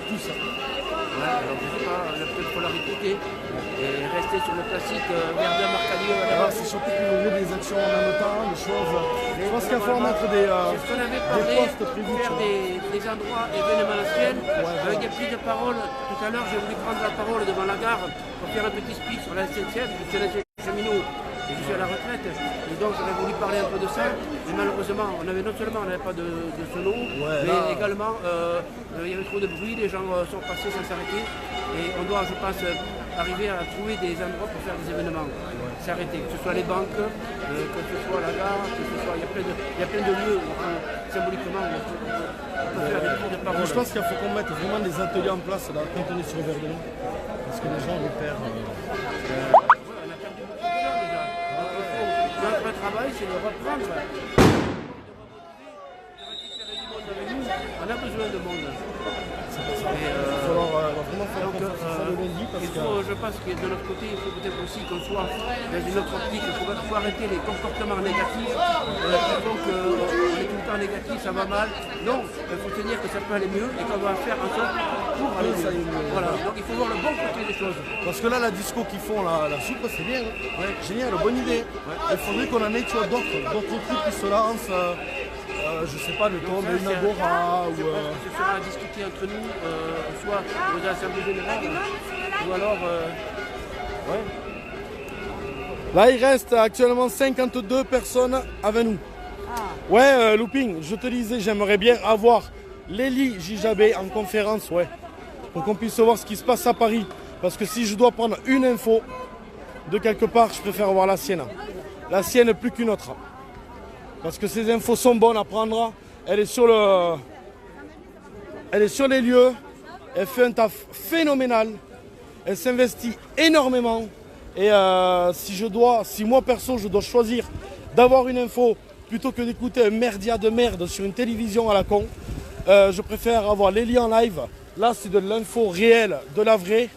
Tout ça.
Ouais, alors je sais pas, peut-être faut la répéter et rester sur le classique Verdun Marcalieu.
C'est surtout qu'il y a des actions en même temps, des choses. Je pense qu'il faut mettre des postes prévus.
Faire des endroits événementiels avec des prises de parole. Tout à l'heure, j'ai voulu prendre la parole devant la gare pour faire un petit speech sur la SNCF. Je suis un cheminot et je suis à la retraite. Et donc j'aurais voulu parler un peu de ça. Mais malheureusement, non seulement on n'avait pas de solo, mais également il y avait trop de bruit, les gens sont passés sans s'arrêter. Et on doit, je pense, arriver à trouver des endroits pour faire des événements. S'arrêter, que ce soit les banques, que ce soit la gare, que ce soit. Il y a plein de lieux où symboliquement on peut faire des prises de parole.
Je pense qu'il faut qu'on mette vraiment des ateliers en place là, quand on est sur Verdun. Parce que les gens repèrent.
Notre travail, c'est de reprendre. On a besoin de monde.
Il va falloir vraiment faire ça le lundi parce que...
Je pense que de notre côté, il faut peut-être aussi qu'on soit dans une autre optique. Il faut arrêter les comportements négatifs. Il faut qu'on est tout le temps négatif, ça va mal. Non, il faut se dire que ça peut aller mieux et qu'on va faire en sorte pour aller mieux. Voilà, donc il faut voir le bon côté des choses.
Parce que là, la disco qu'ils font, la soupe, c'est bien. Ouais. Génial, bonne idée. Ouais. Il faudrait qu'on en ait d'autres trucs qui se lancent. Je sais pas, le temps d'une agora ou...
Ce sera à discuter entre nous, soit aux assemblées générales, ou alors...
Ouais. Là, il reste actuellement 52 personnes avec nous. Ouais, Looping, je te disais, j'aimerais bien avoir Lélie Jijabé en conférence, ouais. Pour qu'on puisse voir ce qui se passe à Paris. Parce que si je dois prendre une info de quelque part, je préfère avoir la sienne. La sienne plus qu'une autre. Parce que ces infos sont bonnes à prendre. Elle est sur les lieux. Elle fait un taf phénoménal. Elle s'investit énormément. Et si moi perso je dois choisir d'avoir une info plutôt que d'écouter un merdia de merde sur une télévision à la con, je préfère avoir Lélie en live. Là c'est de l'info réelle, de la vraie,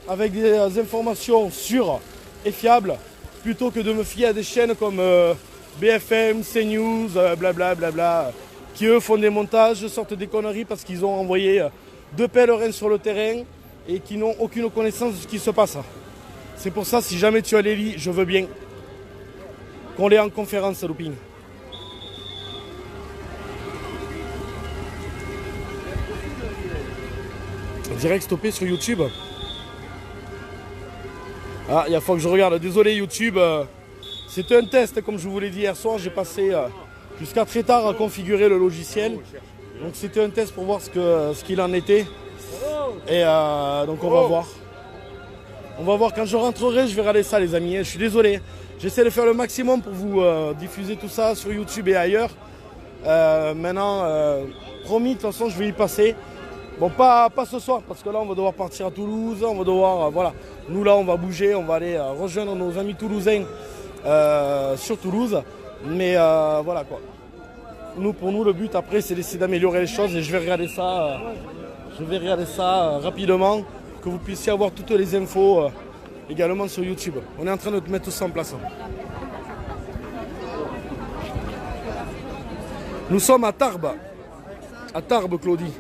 avec des informations sûres et fiables, plutôt que de me fier à des chaînes comme BFM, CNews, blablabla, qui eux font des montages, sortent des conneries parce qu'ils ont envoyé 2 pèlerins sur le terrain et qui n'ont aucune connaissance de ce qui se passe. C'est pour ça, si jamais tu as Lélie, je veux bien qu'on l'ait en conférence, Looping. Direct stoppé sur YouTube. Ah, il faut que je regarde. Désolé YouTube. C'était un test, comme je vous l'ai dit hier soir. J'ai passé jusqu'à très tard à configurer le logiciel. Donc c'était un test pour voir ce qu'il en était. Et donc on va voir. On va voir quand je rentrerai, je vais regarder ça les amis. Je suis désolé. J'essaie de faire le maximum pour vous diffuser tout ça sur YouTube et ailleurs. Maintenant, promis, de toute façon je vais y passer. Bon, pas ce soir, parce que là, on va devoir partir à Toulouse, on va devoir, voilà. Nous, là, on va bouger, on va aller rejoindre nos amis toulousains sur Toulouse. Mais voilà, quoi. Pour nous, le but, après, c'est d'essayer d'améliorer les choses et je vais regarder ça, rapidement, pour que vous puissiez avoir toutes les infos également sur YouTube. On est en train de mettre tout ça en place. Nous sommes à Tarbes, Claudie.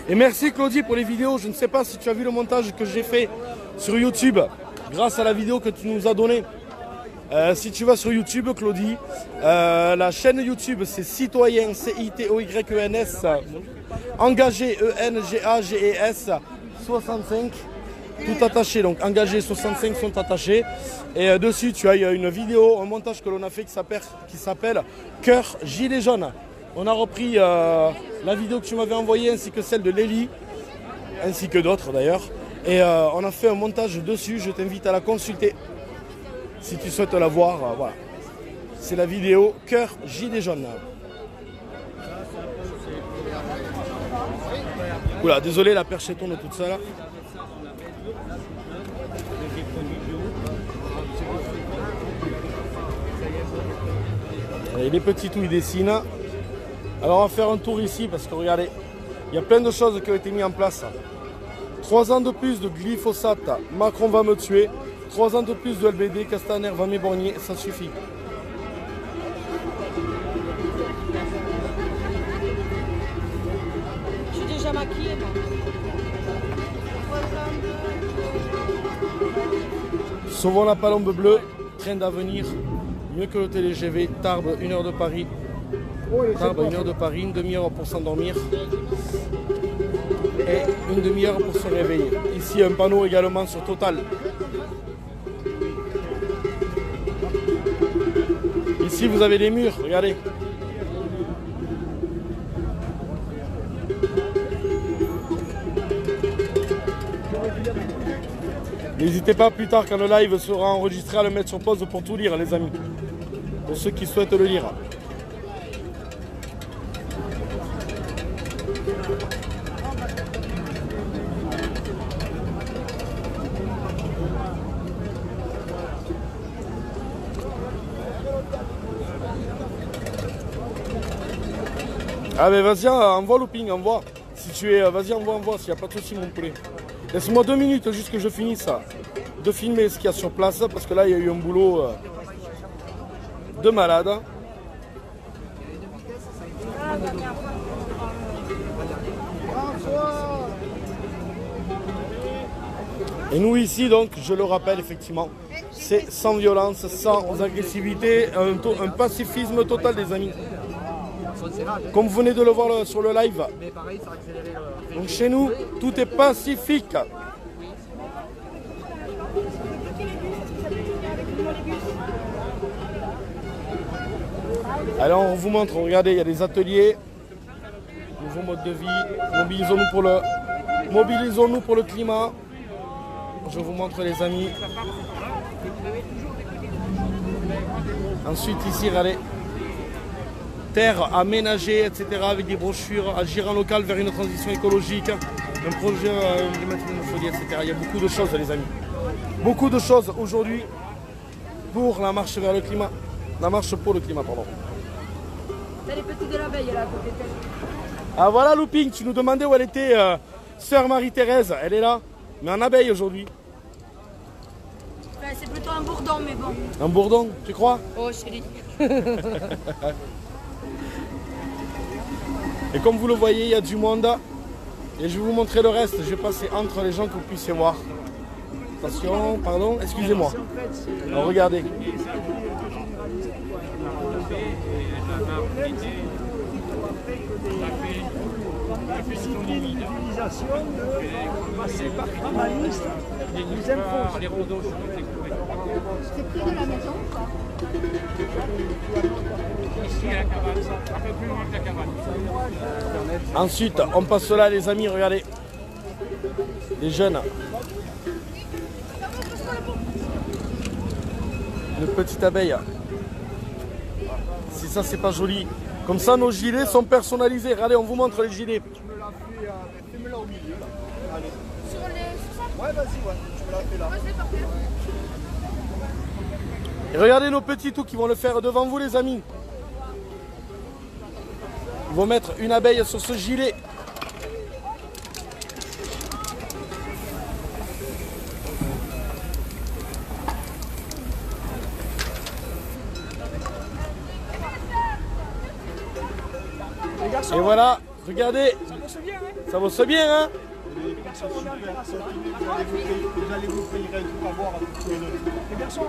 Et merci Claudie pour les vidéos. Je ne sais pas si tu as vu le montage que j'ai fait sur YouTube grâce à la vidéo que tu nous as donnée. Si tu vas sur YouTube, Claudie, la chaîne YouTube c'est Citoyen, C-I-T-O-Y-E-N-S, Engagé, E-N-G-A-G-E-S 65, tout attaché. Donc Engagé 65 sont attachés. Et dessus tu as une vidéo, un montage que l'on a fait qui s'appelle Cœur Gilet Jaune. On a repris la vidéo que tu m'avais envoyée ainsi que celle de Lélie, ainsi que d'autres d'ailleurs. Et on a fait un montage dessus, je t'invite à la consulter si tu souhaites la voir. Voilà. C'est la vidéo Cœur Gilet Jaune. Oula, désolé, la perche tourne toute seule. Et les petits tout ils dessinent. Alors on va faire un tour ici parce que regardez, il y a plein de choses qui ont été mises en place. 3 ans de plus de glyphosate, Macron va me tuer. 3 ans de plus de LBD, Castaner va m'éborgner, ça suffit.
Je suis déjà maquillée, moi.
Sauvons la palombe bleue, train d'avenir, mieux que le TGV, Tarbes, 1 heure de Paris. Tarbes, 1 heure de Paris, une demi-heure pour s'endormir et une demi-heure pour se réveiller. Ici un panneau également sur Total. Ici vous avez des murs, regardez. N'hésitez pas plus tard quand le live sera enregistré à le mettre sur pause pour tout lire les amis. Pour ceux qui souhaitent le lire. Ah mais vas-y, envoie looping, envoie. Si tu es, vas-y, envoie, s'il n'y a pas de souci mon poulet. Laisse-moi 2 minutes juste que je finisse ça. De filmer ce qu'il y a sur place, parce que là il y a eu un boulot de malade. Et nous ici donc, je le rappelle effectivement, c'est sans violence, sans agressivité, un pacifisme total des amis. Comme vous venez de le voir sur le live. Donc chez nous, tout est pacifique. Alors on vous montre, regardez, il y a des ateliers, nouveau mode de vie, mobilisons-nous pour le climat. Je vous montre les amis. Ensuite ici, regardez. Terre aménagée, etc. avec des brochures, agir en local vers une transition écologique, un projet climatique, etc. Il y a beaucoup de choses les amis. Beaucoup de choses aujourd'hui pour la marche vers le climat. La marche pour le climat, pardon.
T'as les petits de l'abeille là à côté.
Ah voilà Looping, tu nous demandais où elle était sœur Marie-Thérèse, elle est là, mais en abeille aujourd'hui.
Ouais, c'est plutôt un bourdon mais bon.
Un bourdon, tu crois?
Oh chérie.
Et comme vous le voyez, il y a du monde. Et je vais vous montrer le reste. Je vais passer entre les gens que vous puissiez voir. Attention, pardon, excusez-moi. Alors regardez.
l'utilisation de passer par Cramaliste, les impôts. Les rondeaux sont découverts.
C'est près de la maison ou pas?
Ici à la cabane, ça, un peu plus loin que la cabane.
Ensuite, on passe là, les amis, regardez. Les jeunes. Une petite abeille. Si ça, c'est pas joli. Comme ça, nos gilets sont personnalisés. Regardez, on vous montre les gilets.
Tu me la fais, fais-me là au milieu, là. Allez.
Sur ça?
Ouais, vas-y, ouais. Tu me la fais là.
Ouais, c'est parfait.
Et regardez nos petits tout qui vont le faire devant vous, les amis. Ils vont mettre une abeille sur ce gilet. Et voilà, regardez. Ça vaut ce bien, hein?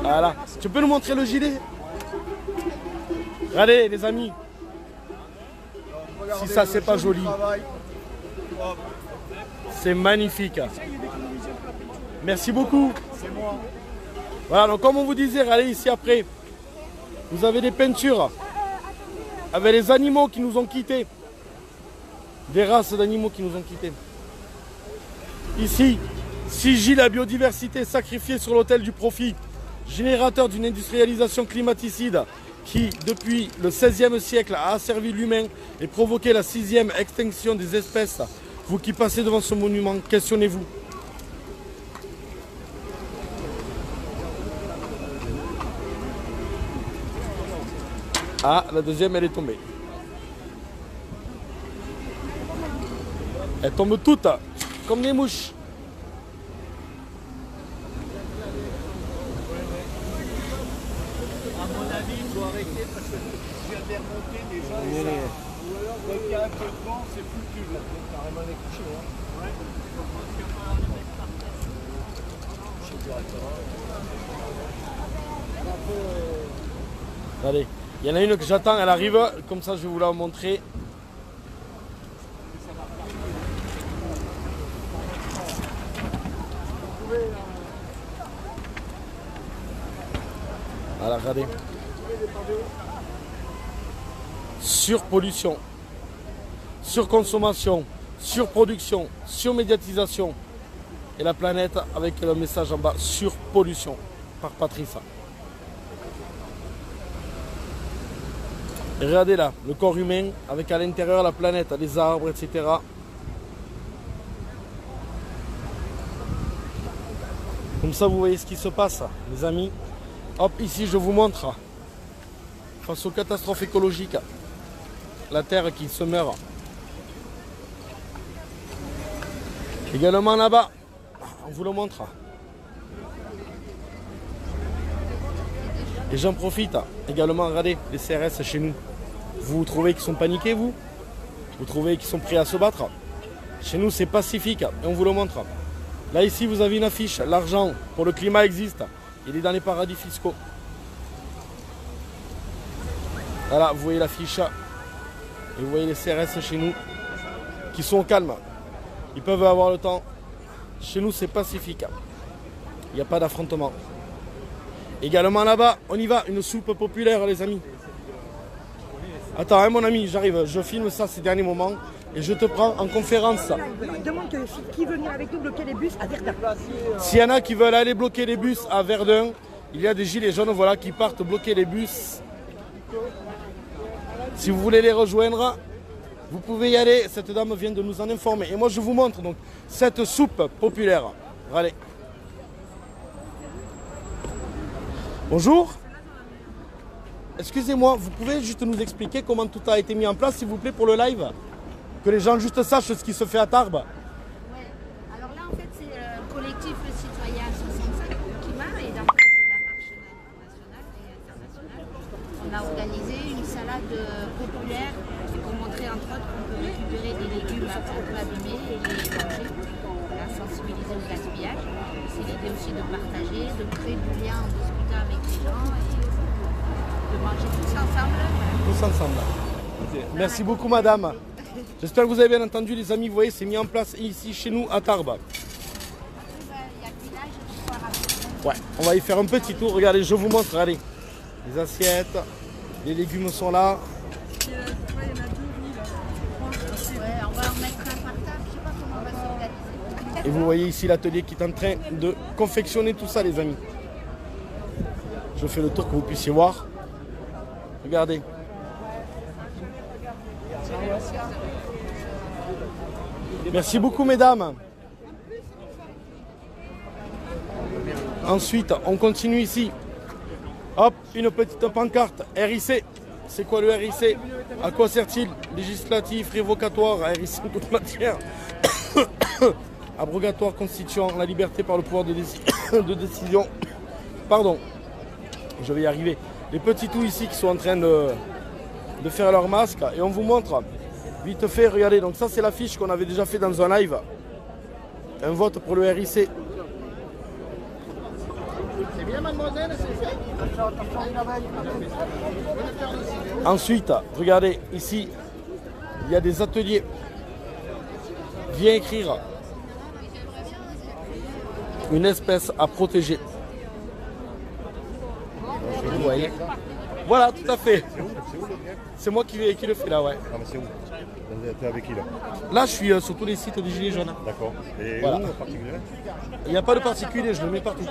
Voilà. Tu peux nous montrer le gilet? Regardez, les amis. Si ça, c'est pas joli. C'est magnifique. Merci beaucoup. Voilà, donc comme on vous disait, regardez ici après. Vous avez des peintures avec les animaux qui nous ont quittés. Des races d'animaux qui nous ont quittés. Ici, sigille la biodiversité sacrifiée sur l'autel du profit. Générateur d'une industrialisation climaticide qui, depuis le XVIe siècle, a asservi l'humain et provoqué la 6e extinction des espèces. Vous qui passez devant ce monument, questionnez-vous. Ah, la deuxième, elle est tombée. Elles tombent toutes, comme des mouches.
À mon avis, il faut arrêter parce que je viens de remonter déjà. Et ça, ou alors, dès qu'il y a un peu de vent, c'est foutu. Là. Carrément les coucher. Hein. Ouais.
Allez, il y en a une que j'attends, elle arrive. Comme ça, je vais vous la montrer. Voilà, regardez. Surpollution, surconsommation, surproduction, surmédiatisation. Et la planète avec le message en bas, surpollution, par Patrice. Et regardez là, le corps humain avec à l'intérieur la planète, les arbres, etc. Comme ça, vous voyez ce qui se passe, les amis. Hop, ici, je vous montre, face aux catastrophes écologiques, la Terre qui se meurt. Également là-bas, on vous le montre. Et j'en profite également, regardez, les CRS chez nous. Vous trouvez qu'ils sont paniqués, vous? Vous trouvez qu'ils sont prêts à se battre? Chez nous, c'est pacifique, et on vous le montre. Là, ici, vous avez une affiche. L'argent pour le climat existe. Il est dans les paradis fiscaux. Voilà, vous voyez l'affiche. Et vous voyez les CRS chez nous qui sont au calme. Ils peuvent avoir le temps. Chez nous, c'est pacifique. Il n'y a pas d'affrontement. Également là-bas, on y va. Une soupe populaire, les amis. Attends, hein, mon ami, j'arrive. Je filme ça ces derniers moments. Et je te prends en conférence.
Demande qui veut venir avec nous bloquer les bus à Verdun.
S'il y en a qui veulent aller bloquer les bus à Verdun, il y a des gilets jaunes voilà, qui partent bloquer les bus. Si vous voulez les rejoindre, vous pouvez y aller. Cette dame vient de nous en informer. Et moi, je vous montre donc cette soupe populaire. Allez. Bonjour. Excusez-moi, vous pouvez juste nous expliquer comment tout a été mis en place, s'il vous plaît, pour le live? Que les gens juste sachent ce qui se fait à Tarbes.
Ouais. Alors là, en fait, c'est le collectif citoyen 65 qui m'a, et dans le cadre de la marche nationale et internationale, on a organisé une salade populaire pour montrer entre autres qu'on peut récupérer des légumes un peu abîmés et les manger. Voilà, sensibiliser au gaspillage. C'est l'idée aussi de partager, de créer du lien en discutant avec les gens et de manger tous ensemble.
Tous ensemble. Merci beaucoup, madame. J'espère que vous avez bien entendu les amis, vous voyez c'est mis en place ici chez nous à Tarbes. Ouais, on va y faire un petit tour, regardez, je vous montre, allez. Les assiettes, les légumes sont là.
Ouais, on va en mettre un par table, je sais pas comment on va s'organiser.
Et vous voyez ici l'atelier qui est en train de confectionner tout ça les amis. Je fais le tour que vous puissiez voir. Regardez. Merci beaucoup mesdames. Ensuite, on continue ici. Hop, une petite pancarte. RIC. C'est quoi le RIC? À quoi sert-il? Législatif, révocatoire, RIC en toute matière. Abrogatoire constituant la liberté par le pouvoir de, de décision. Pardon, je vais y arriver. Les petits tout ici qui sont en train de faire leur masque. Et on vous montre, vite fait, regardez. Donc ça c'est l'affiche qu'on avait déjà fait dans un live. Un vote pour le RIC.
C'est bien, mademoiselle, c'est fait.
Ensuite, regardez, ici, il y a des ateliers. Viens écrire une espèce à protéger. Vous voyez? Voilà, tout à fait. C'est moi qui le fais là, ouais.
Ah, mais c'est où? T'es avec qui là?
Là, je suis sur tous les sites des Gilets jaunes.
D'accord. Et
voilà.
où en particulier?
Il n'y a pas de particulier, je le mets partout.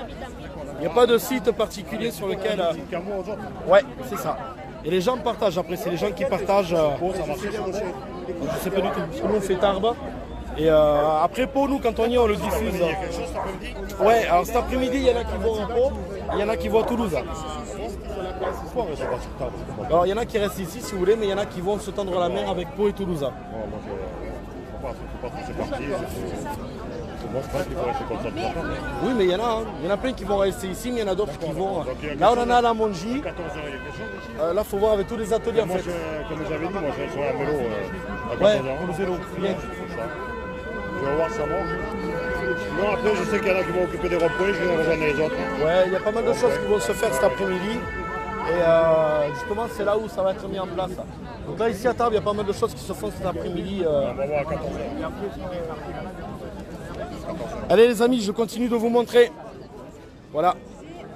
Il n'y a pas de site particulier sur lequel... Ouais, c'est ça. Et les gens partagent après, c'est les gens qui partagent... Je sais pas du tout, parce que nous on fait Tarbes. Et après Pau, nous quand on y est, on le diffuse. Ouais, alors cet après-midi, il y en a qui vont à Pau, il y en a qui vont à Toulouse. Alors il y en a qui restent ici si vous voulez, mais il y en a qui vont se tendre la main avec Pau et Toulouse. Oui, mais il y en a. Hein. Il y en a plein qui vont rester ici, mais il y en a d'autres qui vont. Là, on en a à la Mongie. Là, il faut voir avec tous les ateliers.
Moi, comme j'avais dit, moi, je suis à vélo à 14
ouais,
ans.
pour le vélo. Bien.
Je vais voir ça va. Sinon, après, je sais qu'il y en a qui vont occuper des ronds-points, je vais rejoindre les autres.
Ouais, il y a pas mal de choses qui vont se faire cet après-midi. Et justement, c'est là où ça va être mis en place. Donc là, ici à Tarbes, il y a pas mal de choses qui se font cet après-midi.
On va voir à 14 h.
Allez les amis, je continue de vous montrer. Voilà,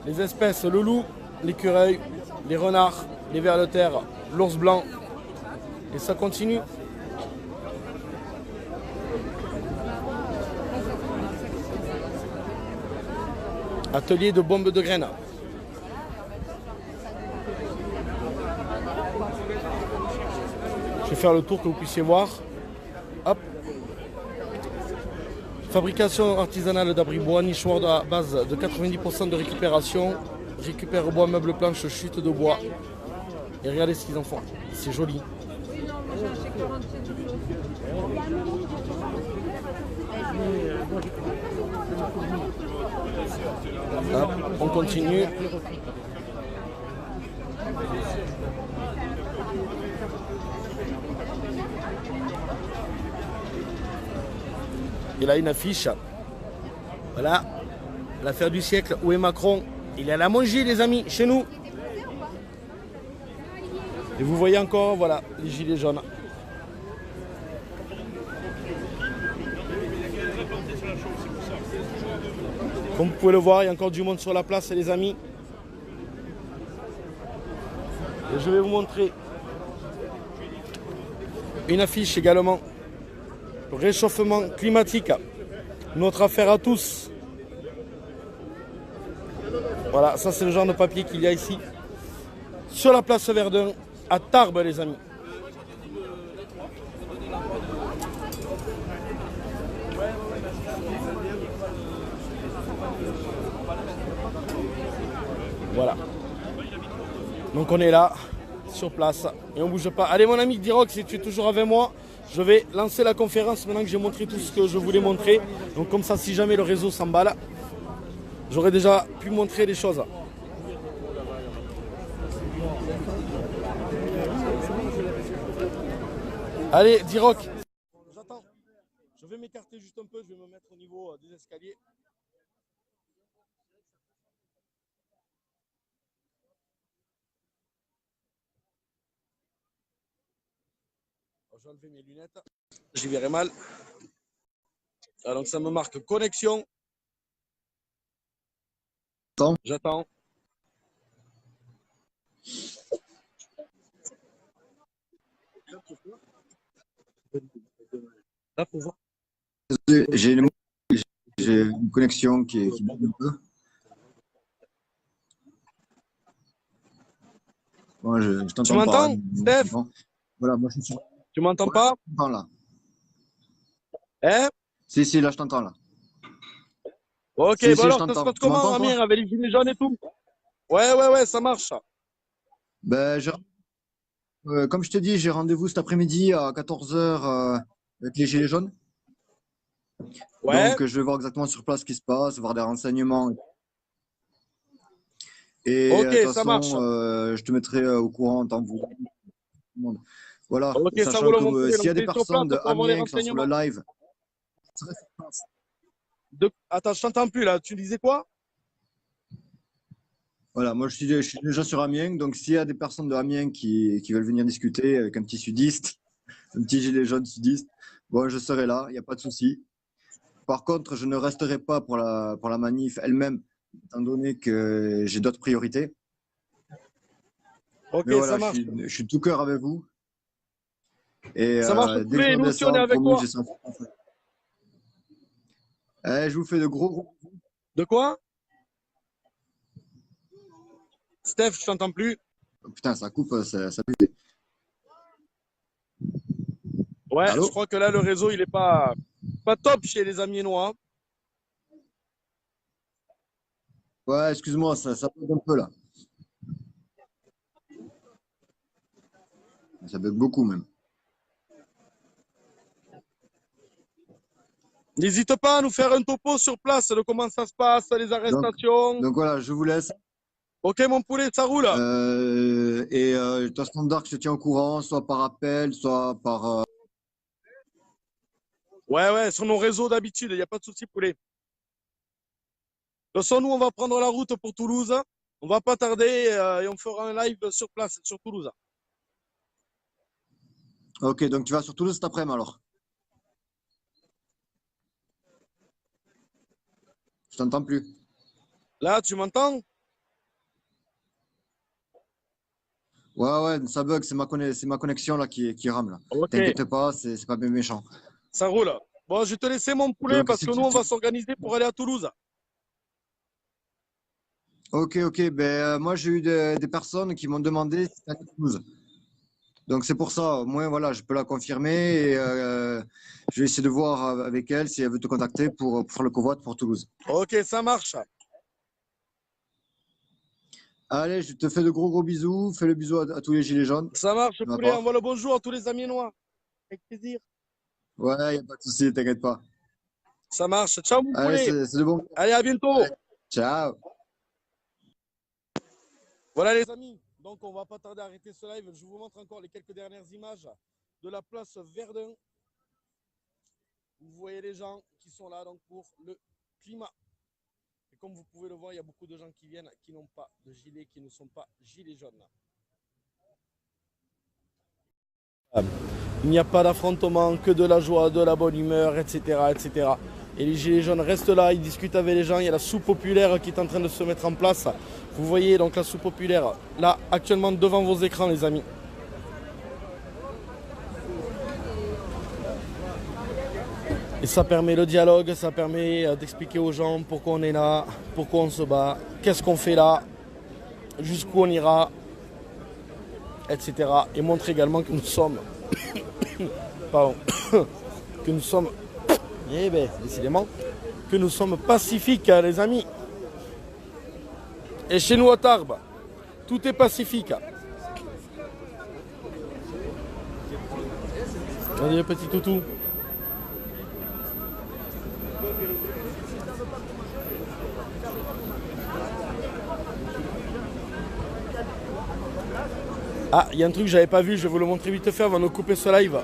les espèces, le loup, l'écureuil, les renards, les vers de terre, l'ours blanc. Et ça continue. Atelier de bombes de graines. Je vais faire le tour que vous puissiez voir. Hop. Fabrication artisanale d'abris bois, nichoir à base de 90% de récupération. Récupère bois, meubles, planches, chute de bois. Et regardez ce qu'ils en font. C'est joli. Hop, on continue. Et là, une affiche. Voilà. L'affaire du siècle. Où est Macron? Il est à la Mongie, les amis, chez nous. Et vous voyez encore, voilà, les gilets jaunes. Comme vous pouvez le voir, il y a encore du monde sur la place, les amis. Et je vais vous montrer une affiche également. Le réchauffement climatique, notre affaire à tous. Voilà, ça c'est le genre de papier qu'il y a ici. Sur la place Verdun, à Tarbes, les amis. Voilà. Donc on est là, sur place, et on ne bouge pas. Allez mon ami Diroc, si tu es toujours avec moi, je vais lancer la conférence maintenant que j'ai montré tout ce que je voulais montrer. Donc comme ça, si jamais le réseau s'emballe, j'aurais déjà pu montrer les choses. Allez, Diroc. J'attends. Je vais m'écarter juste un peu, je vais me mettre au niveau des escaliers. je vais enlever mes lunettes. J'y verrai mal. Ah, donc ça me marque connexion. J'attends. Là, pour voir.
J'ai une connexion qui bouge un peu. Bon, je t'entends pas.
Tu m'entends, Steph?
Bon. Voilà, moi je suis sur...
Tu m'entends pas?
Je t'entends là.
Hein?
Si, là je t'entends là.
Ok,
Si,
bon alors ça se passe comment, Amir, avec les gilets jaunes et tout? Ouais, ça marche.
Ben, comme je te dis, j'ai rendez-vous cet après-midi à 14h avec les gilets jaunes.
Ouais.
Donc je vais voir exactement sur place ce qui se passe, voir des renseignements. Et
ok,
de toute
ça
façon,
marche.
Je te mettrai au courant en tant que vous. Voilà,
Ok, ça
sachant
roule,
que s'il y a des personnes de Amiens qui sont sur le live,
Attends, je t'entends plus là, tu disais quoi?
Voilà, moi je suis déjà sur Amiens, donc s'il y a des personnes de Amiens qui veulent venir discuter avec un petit sudiste, un petit gilet jaune sudiste, bon, je serai là, il n'y a pas de souci. Par contre, je ne resterai pas pour la manif elle-même, étant donné que j'ai d'autres priorités.
Ok,
mais voilà,
ça marche.
je suis tout cœur avec vous. Et
ça marche,
dès que je
nous aussi on est avec
promis,
toi.
Je vous fais de gros.
De quoi? Steph, je t'entends plus.
Oh, putain, ça coupe, ça
Ouais,
Allô?
je crois que là le réseau il est pas top chez les Amiénois.
Ouais, excuse-moi, ça bug un peu là. Ça bug beaucoup même.
N'hésite pas à nous faire un topo sur place de comment ça se passe, les arrestations.
Donc voilà, je vous laisse.
Ok mon poulet, ça roule.
De toute façon, Dark, je te tiens au courant, soit par appel, soit par...
Ouais, sur nos réseaux d'habitude, il n'y a pas de souci poulet. De toute façon, nous on va prendre la route pour Toulouse. On va pas tarder et on fera un live sur place, sur Toulouse.
Ok, donc tu vas sur Toulouse cet après-midi alors? Je t'entends plus.
Là, tu m'entends?
Ouais, ça bug, c'est ma connexion là qui rame là.
Okay.
T'inquiète pas, c'est pas bien méchant.
Ça roule. Bon, je vais te laisser mon poulet
donc,
parce que nous on va s'organiser pour aller à Toulouse.
Ok, ben moi j'ai eu des personnes qui m'ont demandé si c'était à Toulouse. Donc c'est pour ça, au moins voilà, je peux la confirmer et je vais essayer de voir avec elle si elle veut te contacter pour faire le convoi pour Toulouse.
Ok, ça marche.
Allez, je te fais de gros bisous, fais le bisou à tous les gilets jaunes.
Ça marche, poulet, envoie le bonjour à tous les Amiénois. Avec plaisir.
Ouais, il n'y a pas de souci, t'inquiète pas.
Ça marche, ciao mon
Allez,
poulet.
c'est de bon.
Allez, à bientôt.
Allez, ciao.
Voilà les amis, donc on va pas tarder à arrêter ce live. Je vous montre encore les quelques dernières images de la place Verdun. Vous voyez les gens qui sont là donc pour le climat. Et comme vous pouvez le voir, il y a beaucoup de gens qui viennent, qui n'ont pas de gilet, qui ne sont pas gilets jaunes. Il n'y a pas d'affrontement, que de la joie, de la bonne humeur, etc., etc. Et les gilets jaunes restent là, ils discutent avec les gens. Il y a la soupe populaire qui est en train de se mettre en place. Vous voyez donc la soupe populaire là actuellement devant vos écrans les amis. Et ça permet le dialogue, ça permet d'expliquer aux gens pourquoi on est là, pourquoi on se bat, qu'est-ce qu'on fait là, jusqu'où on ira, etc. Et montrer également que nous sommes... Pardon. Que nous sommes... Eh bien, décidément, que nous sommes pacifiques, les amis. Et chez nous à Tarbes, tout est pacifique. Allez, le petit toutou. Ah, il y a un truc que j'avais pas vu, je vais vous le montrer vite fait avant de couper ce live.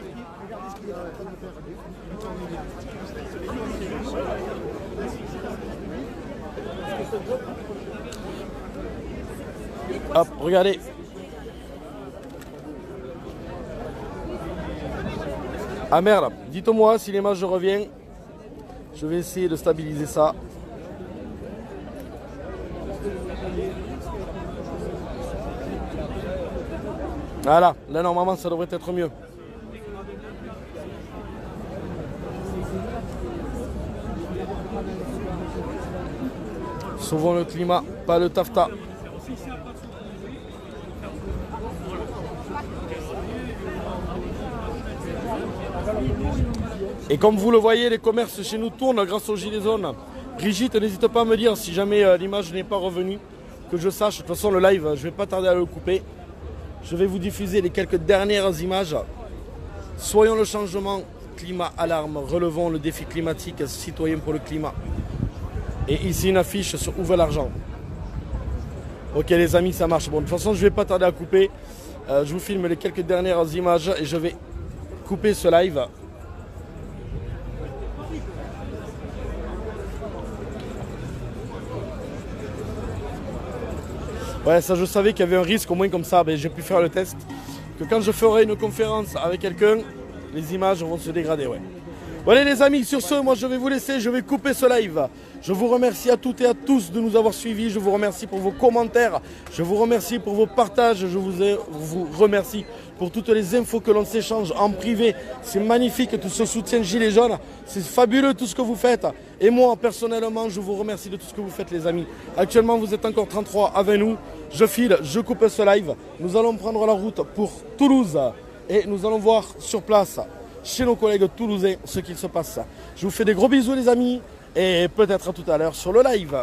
Hop, regardez. Ah merde, dites-moi si l'image revient. Je vais essayer de stabiliser ça. Voilà, là normalement ça devrait être mieux. Sauvons le climat, pas le taffetas. Et comme vous le voyez, les commerces chez nous tournent grâce aux gilets jaunes. Brigitte, n'hésite pas à me dire si jamais l'image n'est pas revenue, que je sache. De toute façon, le live, je ne vais pas tarder à le couper. Je vais vous diffuser les quelques dernières images. Soyons le changement, climat alarme, relevons le défi climatique, citoyen pour le climat. Et ici une affiche sur Où va l'argent. Ok les amis, ça marche. Bon, de toute façon, je ne vais pas tarder à couper. Je vous filme les quelques dernières images et je vais couper ce live. Ouais, ça je savais qu'il y avait un risque, au moins comme ça, j'ai pu faire le test. Que quand je ferai une conférence avec quelqu'un, les images vont se dégrader, ouais. Bon allez les amis, sur ce, moi je vais vous laisser, je vais couper ce live. Je vous remercie à toutes et à tous de nous avoir suivis, je vous remercie pour vos commentaires, je vous remercie pour vos partages, je vous remercie pour toutes les infos que l'on s'échange en privé. C'est magnifique tout ce soutien gilet jaune, c'est fabuleux tout ce que vous faites. Et moi personnellement, je vous remercie de tout ce que vous faites les amis. Actuellement vous êtes encore 33 avec nous, je file, je coupe ce live. Nous allons prendre la route pour Toulouse et nous allons voir sur place, chez nos collègues toulousains, ce qu'il se passe. Je vous fais des gros bisous les amis et peut-être à tout à l'heure sur le live.